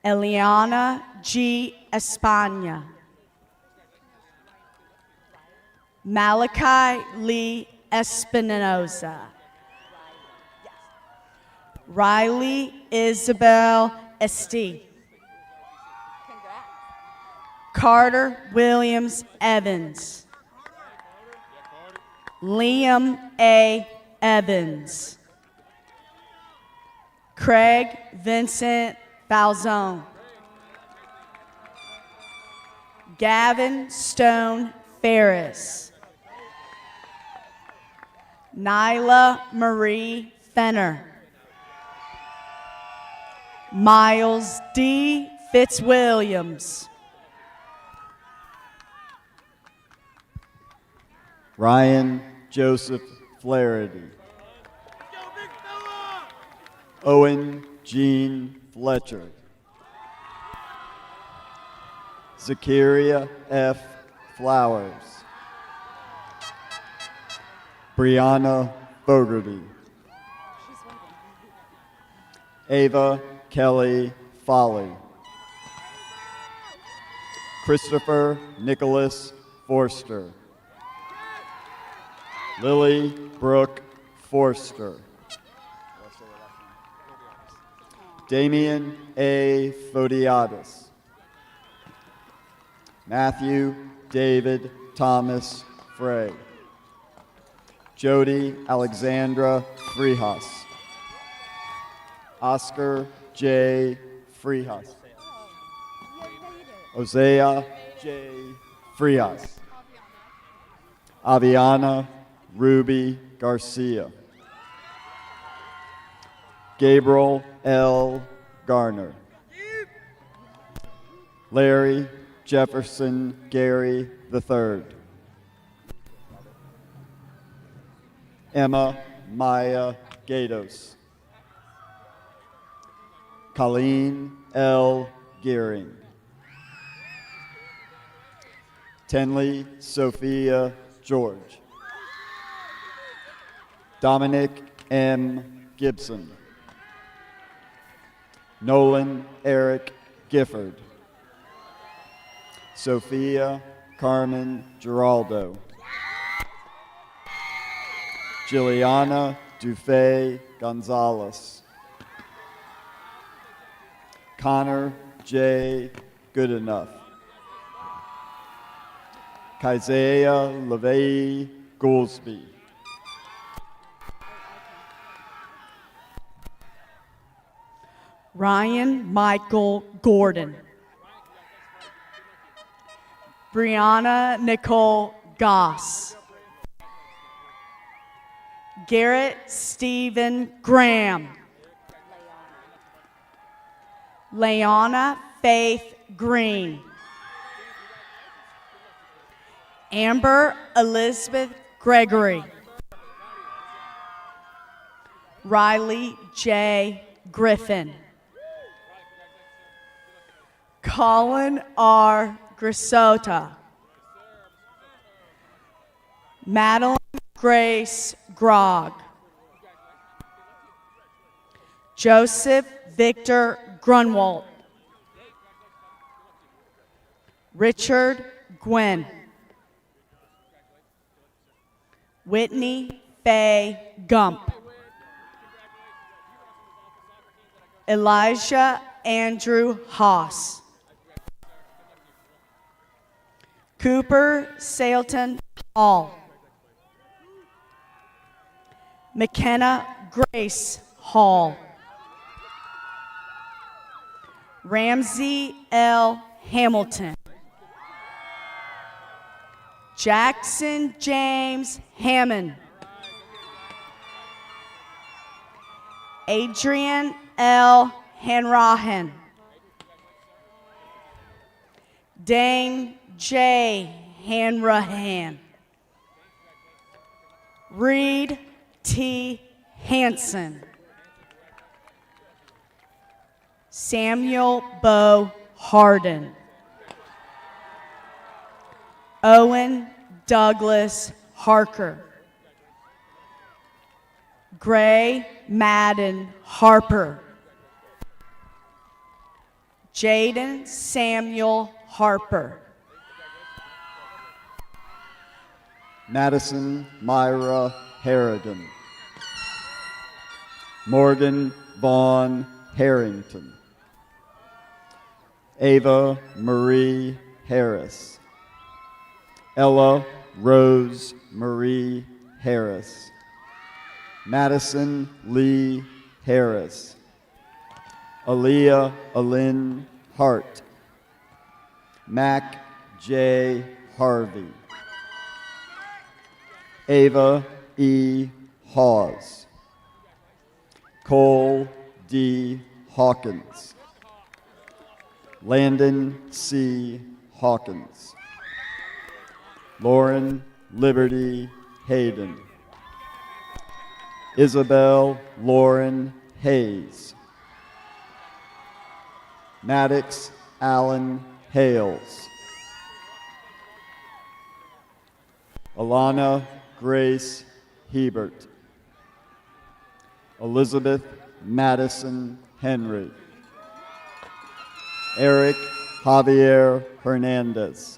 Eliana G. Espana. Malachi Lee Espinoza. Riley Isabel Estee. Carter Williams Evans. Liam A. Evans. Craig Vincent Falzone. Gavin Stone Ferris. Nyla Marie Fenner. Miles D. Fitzwilliams. Ryan Joseph Flaherty. Owen Jean Fletcher. Zakaria F. Flowers. Brianna Fogarty. Ava Kelly Folly. Christopher Nicholas Forster. Lily Brooke Forster. Damian A. Fodiatis. Matthew David Thomas Frey. Jody Alexandra Freehas. Oscar J. Freehas. Osea J. Freehas. Aviana Ruby Garcia. Gabriel L. Garner. Larry Jefferson Gary III. Emma Maya Gatos. Colleen L. Gearing. Tenley Sophia George. Dominic M. Gibson. Nolan Eric Gifford. Sophia Carmen Giraldo. Juliana Dufay Gonzalez. Connor J. Goodenough. Keisaiah LeVay Goolsby. Ryan Michael Gordon. Brianna Nicole Goss. Garrett Stephen Graham. Leona Faith Green. Amber Elizabeth Gregory. Riley J. Griffin. Colin R. Grisota. Madeline Grace Grog. Joseph Victor Grunwald. Richard Gwynn. Whitney Faye Gump. Elijah Andrew Haas. Cooper Sailton Hall. McKenna Grace Hall. Ramsey L. Hamilton. Jackson James Hammond. Adrian L. Hanrahan. Dane J. Hanrahan. Reed T. Hansen. Samuel Bo Harden. Owen Douglas Harker. Gray Madden Harper. Jaden Samuel Harper. Madison Myra Harrigan. Morgan Vaughn Harrington. Ava Marie Harris. Ella Rose Marie Harris. Madison Lee Harris. Aaliyah Alyn Hart. Mac J. Harvey. Ava E. Hawes. Cole D. Hawkins. Landon C. Hawkins. Lauren Liberty Hayden. Isabel Lauren Hayes. Maddox Allen Hales. Alana Grace Hebert. Elizabeth Madison Henry. Eric Javier Hernandez.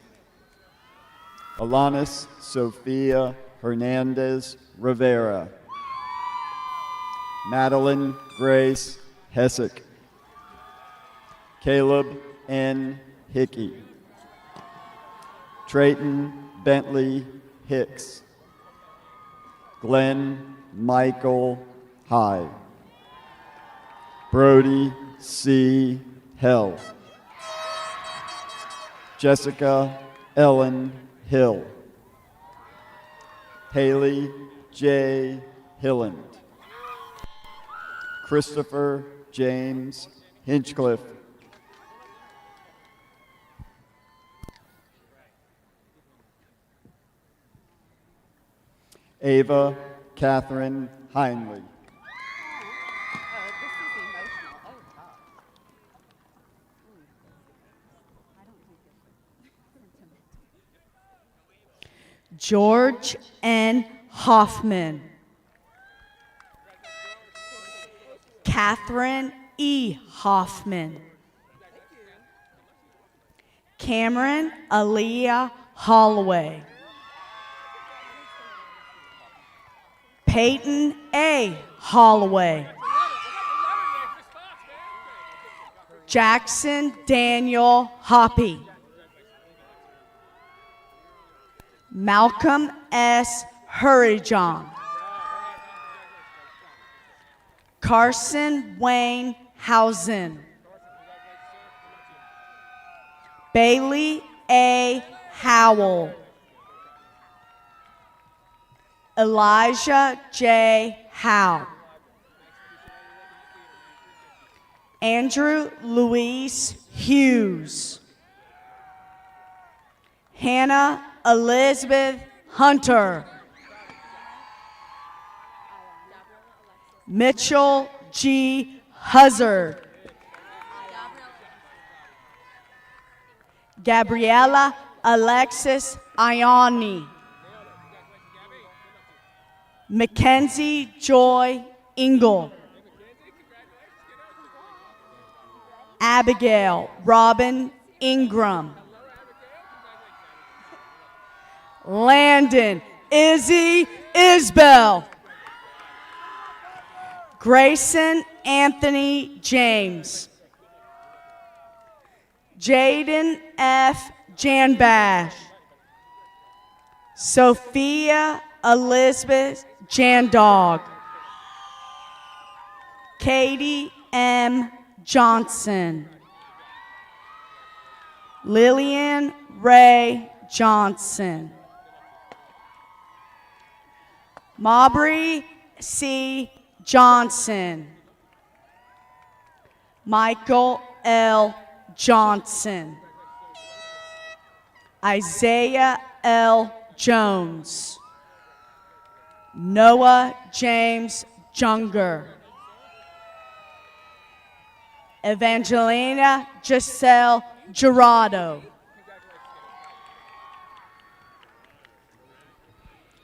Alanis Sophia Hernandez Rivera. Madeline Grace Hessick. Caleb N. Hickey. Trayton Bentley Hicks. Glenn Michael Hyde. Brody C. Hell. Jessica Ellen Hill. Haley J. Hilland. Christopher James Hinchcliffe. Ava Catherine Heinley. George N. Hoffman. Catherine E. Hoffman. Cameron Aaliyah Holloway. Peyton A. Holloway. Jackson Daniel Hoppy. Malcolm S. Hurryjohn. Carson Wayne Housen. Bailey A. Howell. Elijah J. Howe. Andrew Luis Hughes. Hannah Elizabeth Hunter. Mitchell G. Huzzard. Gabriella Alexis Ioni. Mackenzie Joy Ingle. Abigail Robin Ingram. Landon Izzy Isbell. Grayson Anthony James. Jaden F. Janbash. Sophia Elizabeth Jandog. Katie M. Johnson. Lillian Ray Johnson. Maubrey C. Johnson. Michael L. Johnson. Isaiah L. Jones. Noah James Junger. Evangelina Giselle Gerardo.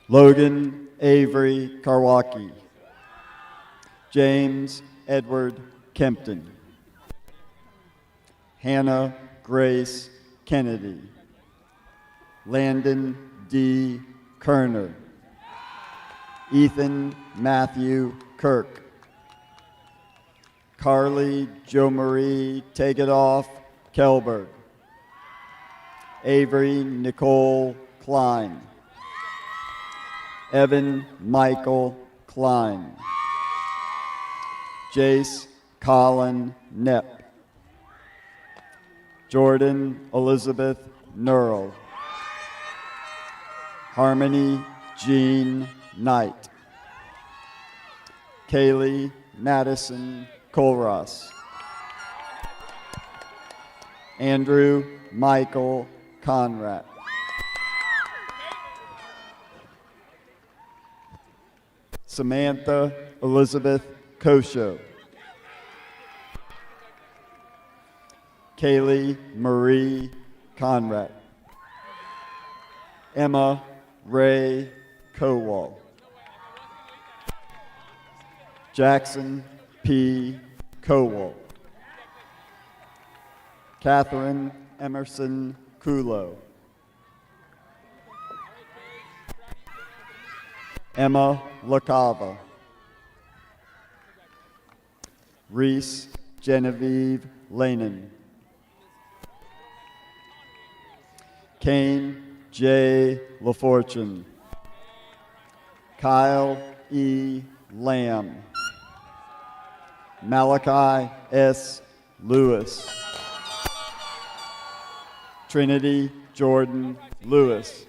Logan Avery Karwaki. James Edward Kempton. Hannah Grace Kennedy. Landon D. Kerner. Ethan Matthew Kirk. Carly Jo Marie Tegedoff Kelberg. Avery Nicole Klein. Evan Michael Klein. Jace Colin Knepp. Jordan Elizabeth Nurl. Harmony Jean Knight. Kaylee Madison Colross. Andrew Michael Conrad. Samantha Elizabeth Kosho. Kaylee Marie Conrad. Emma Ray Kowal. Jackson P. Kowal. Catherine Emerson Kulo. Emma LaCava. Reese Genevieve Lanin. Kane J. LaFortune. Kyle E. Lamb. Malachi S. Lewis. Trinity Jordan Lewis.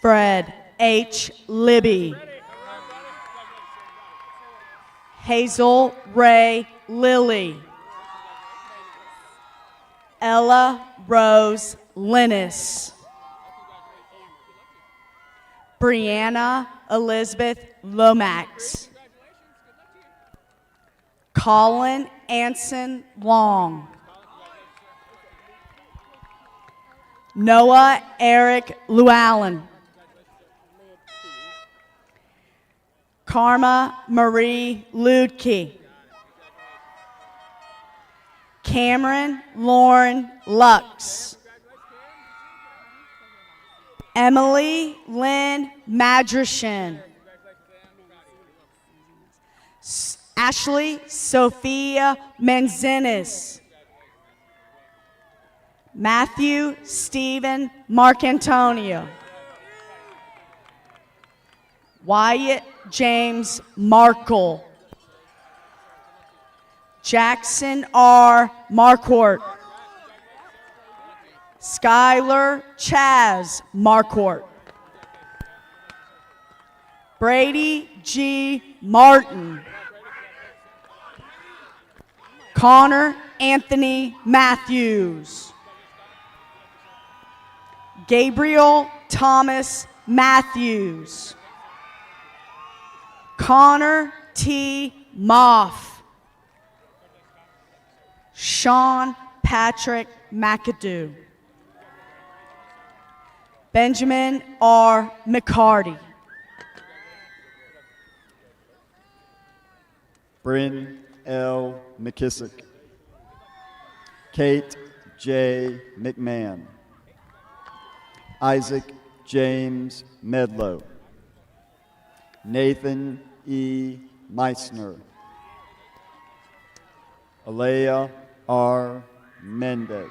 Fred H. Libby. Hazel Ray Lilly. Ella Rose Linus. Brianna Elizabeth Lomax. Colin Anson Long. Noah Eric Llewellyn. Karma Marie Ludke. Cameron Lauren Lux. Emily Lynn Madrashin. Ashley Sophia Manzinis. Matthew Stephen Marcantonio. Wyatt James Markle. Jackson R. Marquardt. Skylar Chaz Marquardt. Brady G. Martin. Connor Anthony Matthews. Gabriel Thomas Matthews. Connor T. Moff. Sean Patrick McAdoo. Benjamin R. McCarty. Bryn L. McKissick. Kate J. McMahon. Isaac James Medlow. Nathan E. Meissner. Alea R. Mendez.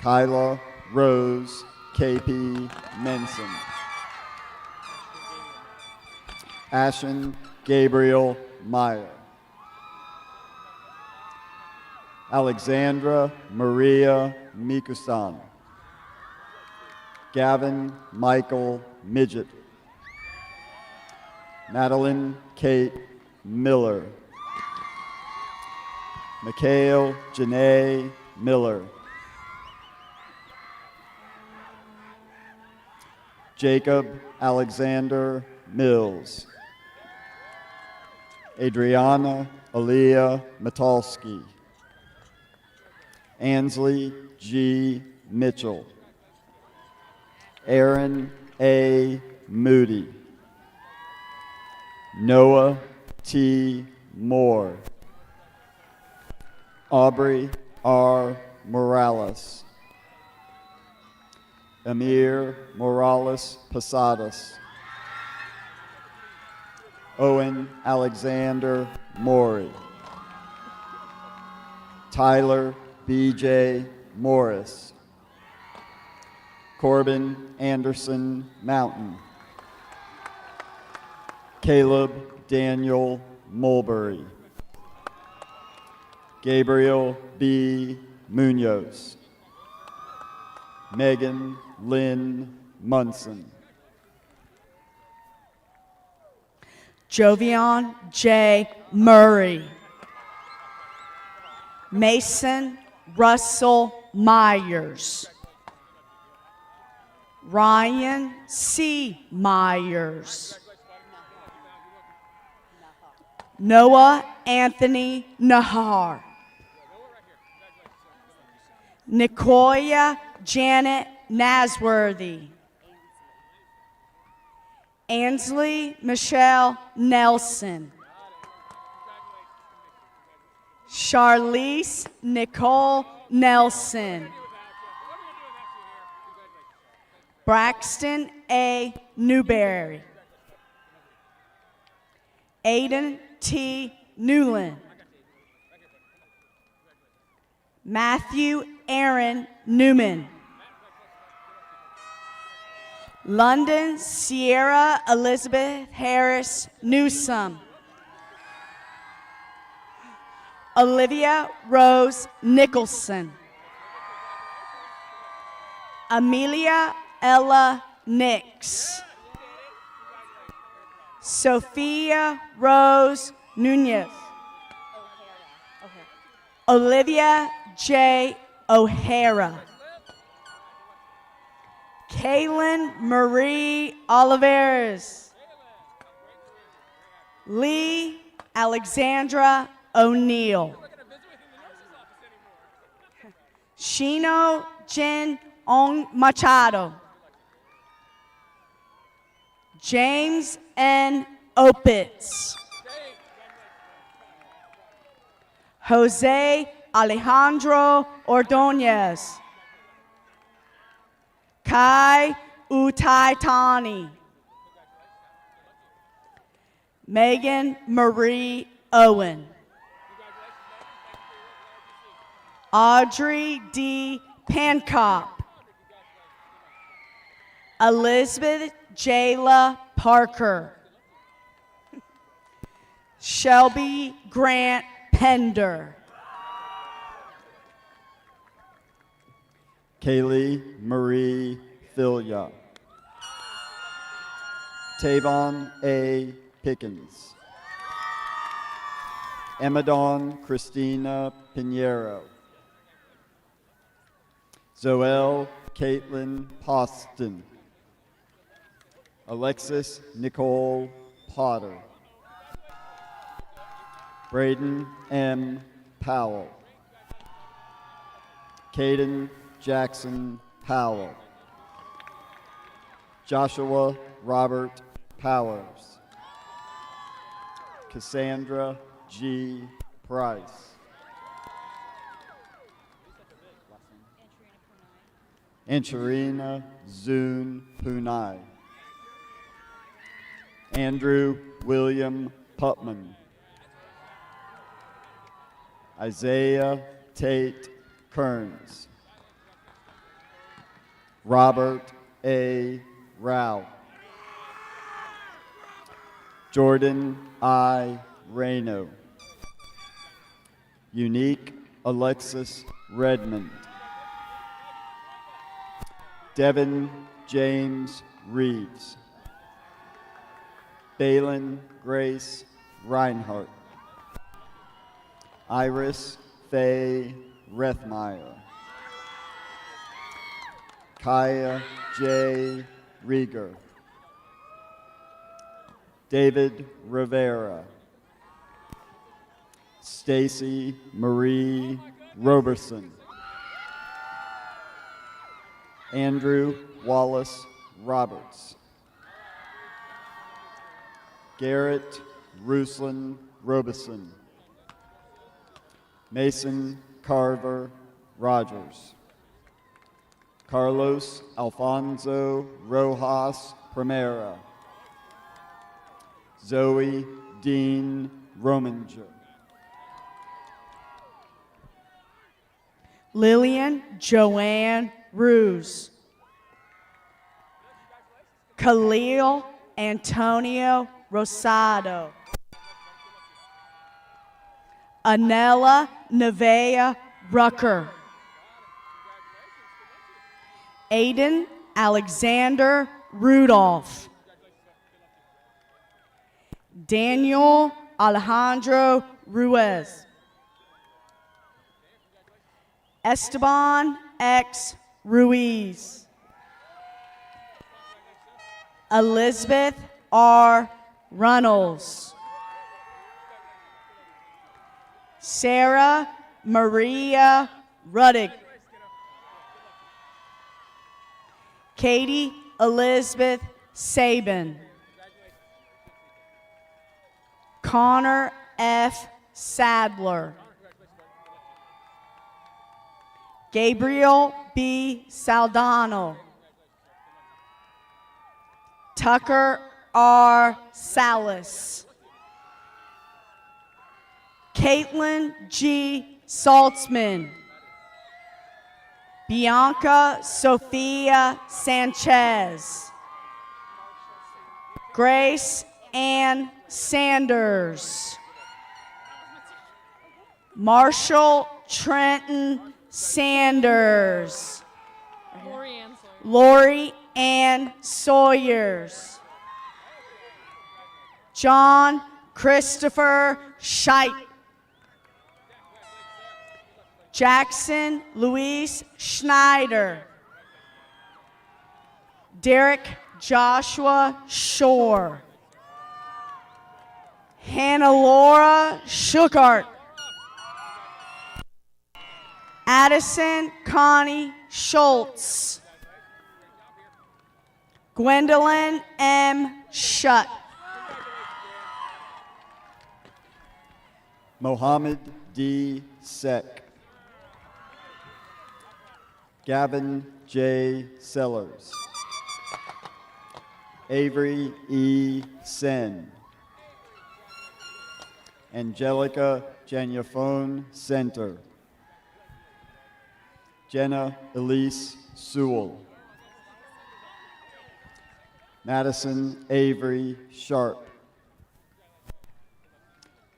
Kyla Rose K.P. Menson. Ashen Gabriel Meyer. Alexandra Maria Mikusan. Gavin Michael Midget. Madeline Kate Miller. Mikhail Janae Miller. Jacob Alexander Mills. Adriana Aaliyah Matalski. Ansley G. Mitchell. Aaron A. Moody. Noah T. Moore. Aubrey R. Morales. Amir Morales Posadas. Owen Alexander Maury. Tyler B.J. Morris. Corbin Anderson Mountain. Caleb Daniel Mulberry. Gabriel B. Munoz. Megan Lynn Munson. Jovion J. Murray. Mason Russell Myers. Ryan C. Myers. Noah Anthony Nahar. Nicoya Janet Nasworthy. Ansley Michelle Nelson. Charlize Nicole Nelson. Braxton A. Newberry. Aiden T. Newland. Matthew Aaron Newman. London Sierra Elizabeth Harris Newsome. Olivia Rose Nicholson. Amelia Ella Nix. Sophia Rose Nunez. Olivia J. O'Hara. Kaylin Marie Oliveras. Lee Alexandra O'Neill. Shino Jen Ong Machado. James N. Opitz. Jose Alejandro Ordonez. Kai Utaitani. Megan Marie Owen. Audrey D. Pancop. Elizabeth Jayla Parker. Shelby Grant Pender. Kaylee Marie Filia. Tavon A. Pickens. Emadon Christina Pinheiro. Zoel Caitlin Poston. Alexis Nicole Potter. Braden M. Powell. Caden Jackson Powell. Joshua Robert Powers. Cassandra G. Price. Ancherina Zune Punai. Andrew William Putman. Isaiah Tate Kearns. Robert A. Rao. Jordan I. Reno. Unique Alexis Redmond. Devin James Reeves. Balin Grace Reinhardt. Iris Faye Rethmeyer. Kaya J. Rieger. David Rivera. Stacy Marie Roberson. Andrew Wallace Roberts. Garrett Ruslan Robeson. Mason Carver Rogers. Carlos Alfonso Rojas Primera. Zoe Dean Rominger. Lillian Joanne Ruse. Khalil Antonio Rosado. Anela Nevea Rucker. Aiden Alexander Rudolph. Daniel Alejandro Ruiz. Esteban X. Ruiz. Elizabeth R. Runnels. Sarah Maria Ruddick. Katie Elizabeth Sabin. Connor F. Sadler. Gabriel B. Saldano. Tucker R. Salas. Caitlin G. Saltzman. Bianca Sophia Sanchez. Grace Ann Sanders. Marshall Trenton Sanders. Lori Ann Sawyers. John Christopher Scheidt. Jackson Luis Schneider. Derek Joshua Shore. Hannah Laura Schuchart. Addison Connie Schultz. Gwendolyn M. Shutt. Mohammed D. Sek. Gavin J. Sellers. Avery E. Sen. Angelica Janiafone Center. Jenna Elise Sewell. Madison Avery Sharp.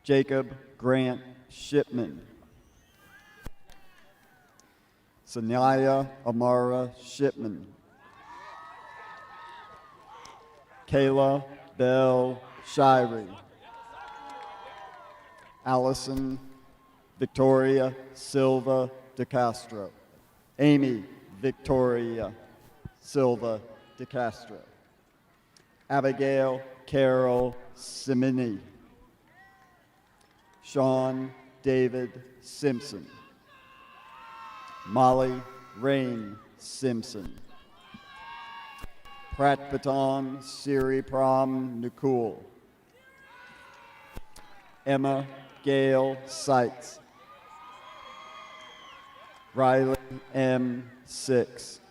Jacob Grant Shipman. Sanaya Amara Shipman. Kayla Bell Shirey. Allison Victoria Silva de Castro. Amy Victoria Silva de Castro. Abigail Carol Simini. Sean David Simpson. Molly Rain Simpson. Pratpaton Siri Pram Nukul. Emma Gail Seitz. Riley M. Six.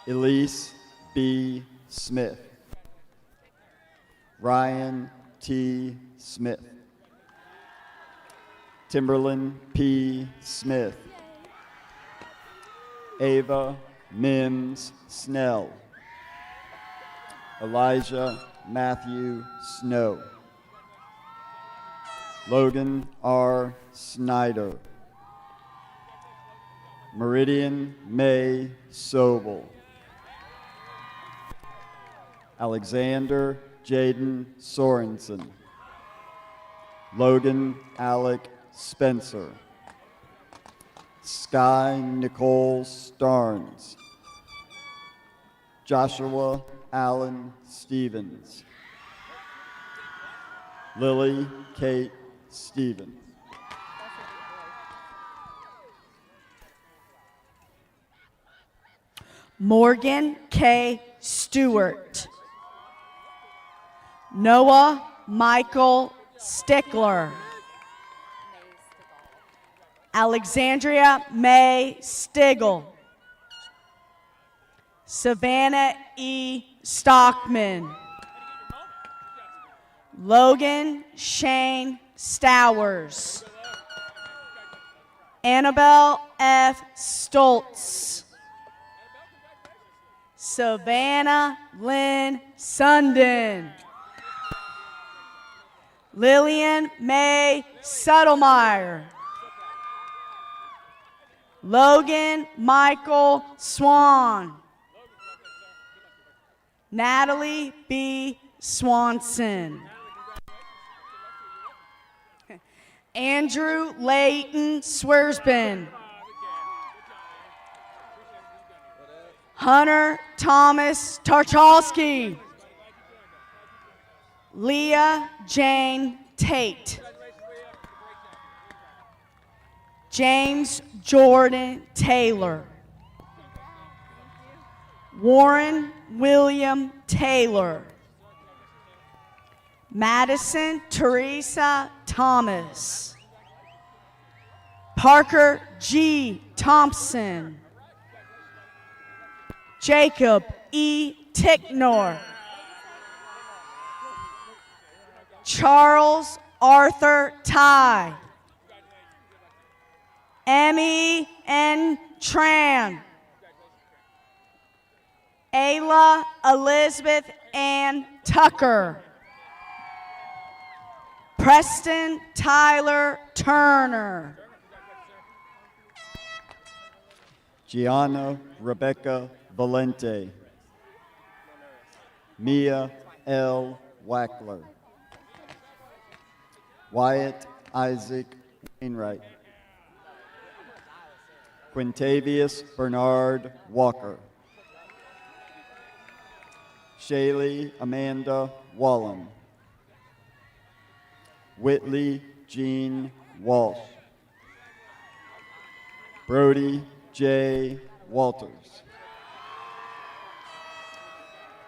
Elise B. Smith. Ryan T. Smith. Timberland P. Smith. Ava Mims Snell. Elijah Matthew Snow. Logan R. Snyder. Meridian May Sobel. Alexander Jaden Sorensen. Logan Alec Spencer. Sky Nicole Starnes. Joshua Allen Stevens. Lily Kate Stevens. Morgan K. Stewart. Noah Michael Stickler. Alexandria May Stigl. Savannah E. Stockman. Logan Shane Stowers. Annabelle F. Stoltz. Savannah Lynn Sundin. Lillian May Suttlemeyer. Logan Michael Swan. Natalie B. Swanson. Andrew Layton Swearsben. Hunter Thomas Tarchalski. Leah Jane Tate. James Jordan Taylor. Warren William Taylor. Madison Teresa Thomas. Parker G. Thompson. Jacob E. Ticknor. Charles Arthur Ty. Emmy N. Tran. Ayla Elizabeth Ann Tucker. Preston Tyler Turner. Gianna Rebecca Valente. Mia L. Wackler. Wyatt Isaac Wainwright. Quintavious Bernard Walker. Shaylee Amanda Wallen. Whitley Jean Walsh. Brody J. Walters.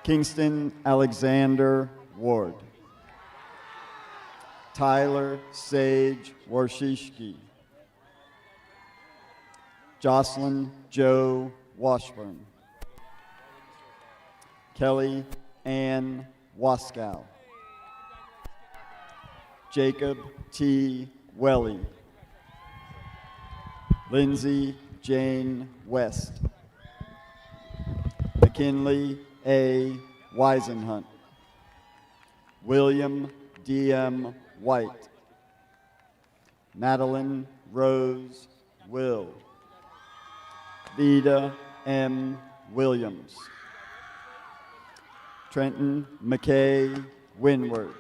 Kingston Alexander Ward. Tyler Sage Warshishki. Jocelyn Joe Washburn. Kelly Ann Waskow. Jacob T. Welly. Lindsay Jane West. McKinley A. Weisenhunt. William D.M. White. Madeline Rose Will. Vida M. Williams. Trenton McKay Winward.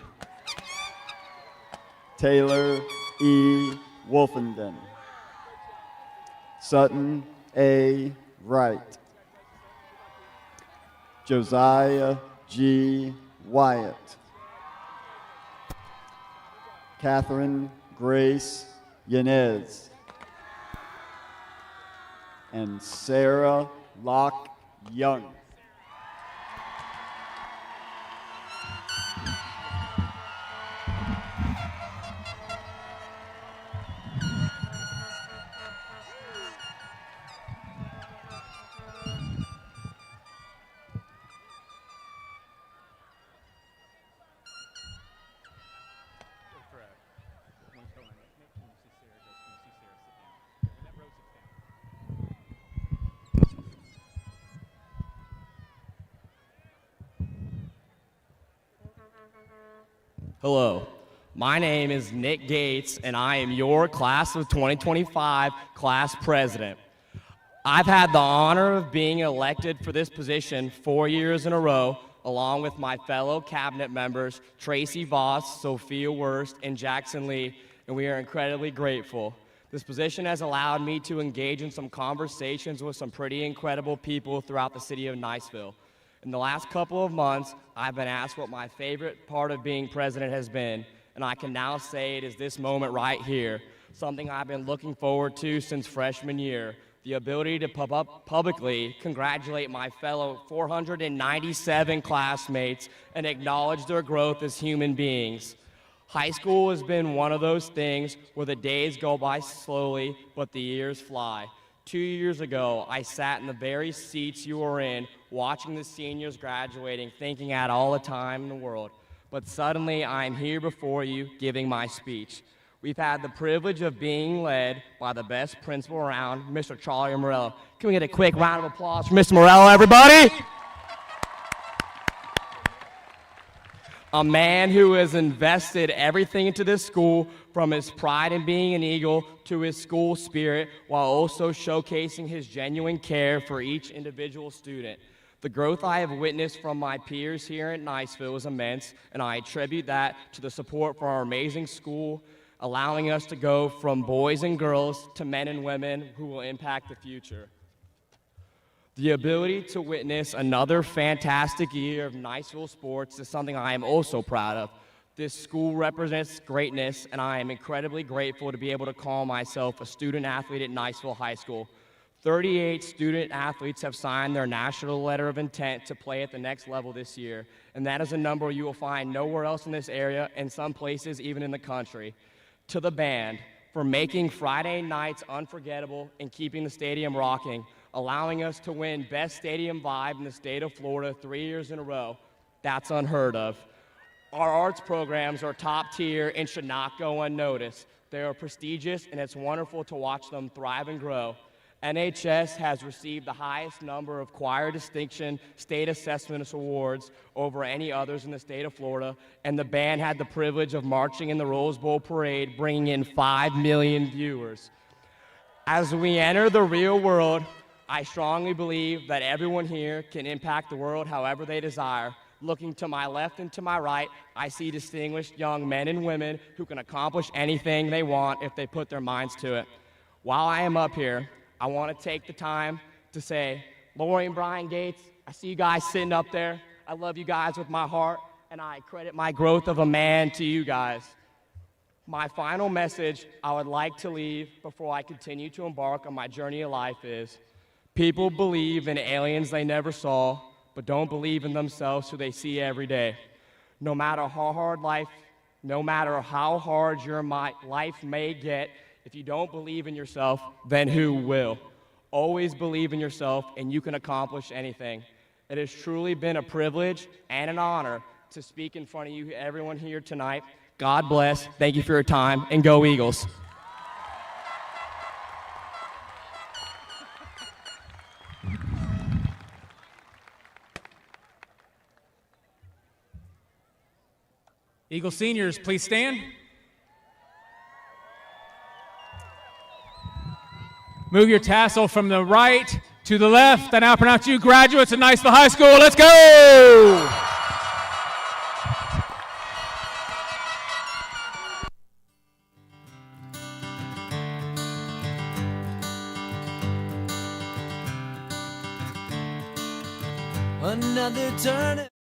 Taylor E. Wolfenden. Sutton A. Wright. Josiah G. Wyatt. Catherine Grace Yanez. And Sarah Locke Young. Hello, my name is Nick Gates, and I am your Class of 2025 class president. I've had the honor of being elected for this position 4 years in a row, along with my fellow cabinet members, Tracy Voss, Sophia Wurst, and Jackson Lee, and we are incredibly grateful. This position has allowed me to engage in some conversations with some pretty incredible people throughout the city of Niceville. In the last couple of months, I've been asked what my favorite part of being president has been, and I can now say it is this moment right here, something I've been looking forward to since freshman year, the ability to publicly congratulate my fellow 497 classmates and acknowledge their growth as human beings. High school has been one of those things where the days go by slowly, but the years fly. 2 years ago, I sat in the very seats you were in, watching the seniors graduating, thinking I had all the time in the world. But suddenly, I'm here before you, giving my speech. We've had the privilege of being led by the best principal around, Mr. Charlie Morello. Can we get a quick round of applause for Mr. Morello, everybody? A man who has invested everything into this school, from his pride in being an Eagle to his school spirit, while also showcasing his genuine care for each individual student. The growth I have witnessed from my peers here at Niceville is immense, and I attribute that to the support for our amazing school, allowing us to go from boys and girls to men and women who will impact the future. The ability to witness another fantastic year of Niceville sports is something I am also proud of. This school represents greatness, and I am incredibly grateful to be able to call myself a student athlete at Niceville High School. 38 student athletes have signed their national letter of intent to play at the next level this year, and that is a number you will find nowhere else in this area, and some places even in the country. To the band, for making Friday nights unforgettable and keeping the stadium rocking, allowing us to win Best Stadium Vibe in the state of Florida 3 years in a row. That's unheard of. Our arts programs are top tier and should not go unnoticed. They are prestigious, and it's wonderful to watch them thrive and grow. NHS has received the highest number of choir distinction state assessment awards over any others in the state of Florida, and the band had the privilege of marching in the Rose Bowl parade, bringing in 5 million viewers. As we enter the real world, I strongly believe that everyone here can impact the world however they desire. Looking to my left and to my right, I see distinguished young men and women who can accomplish anything they want if they put their minds to it. While I am up here, I want to take the time to say, Lori and Brian Gates, I see you guys sitting up there. I love you guys with my heart, and I credit my growth of a man to you guys. My final message I would like to leave before I continue to embark on my journey of life is, people believe in aliens they never saw, but don't believe in themselves who they see every day. No matter how hard your life may get, if you don't believe in yourself, then who will? Always believe in yourself, and you can accomplish anything. It has truly been a privilege and an honor to speak in front of you, everyone here tonight. God bless. Thank you for your time, and go Eagles. Eagle seniors, please stand. Move your tassel from the right to the left. I now pronounce you graduates of Niceville High School. Let's go! Another turn.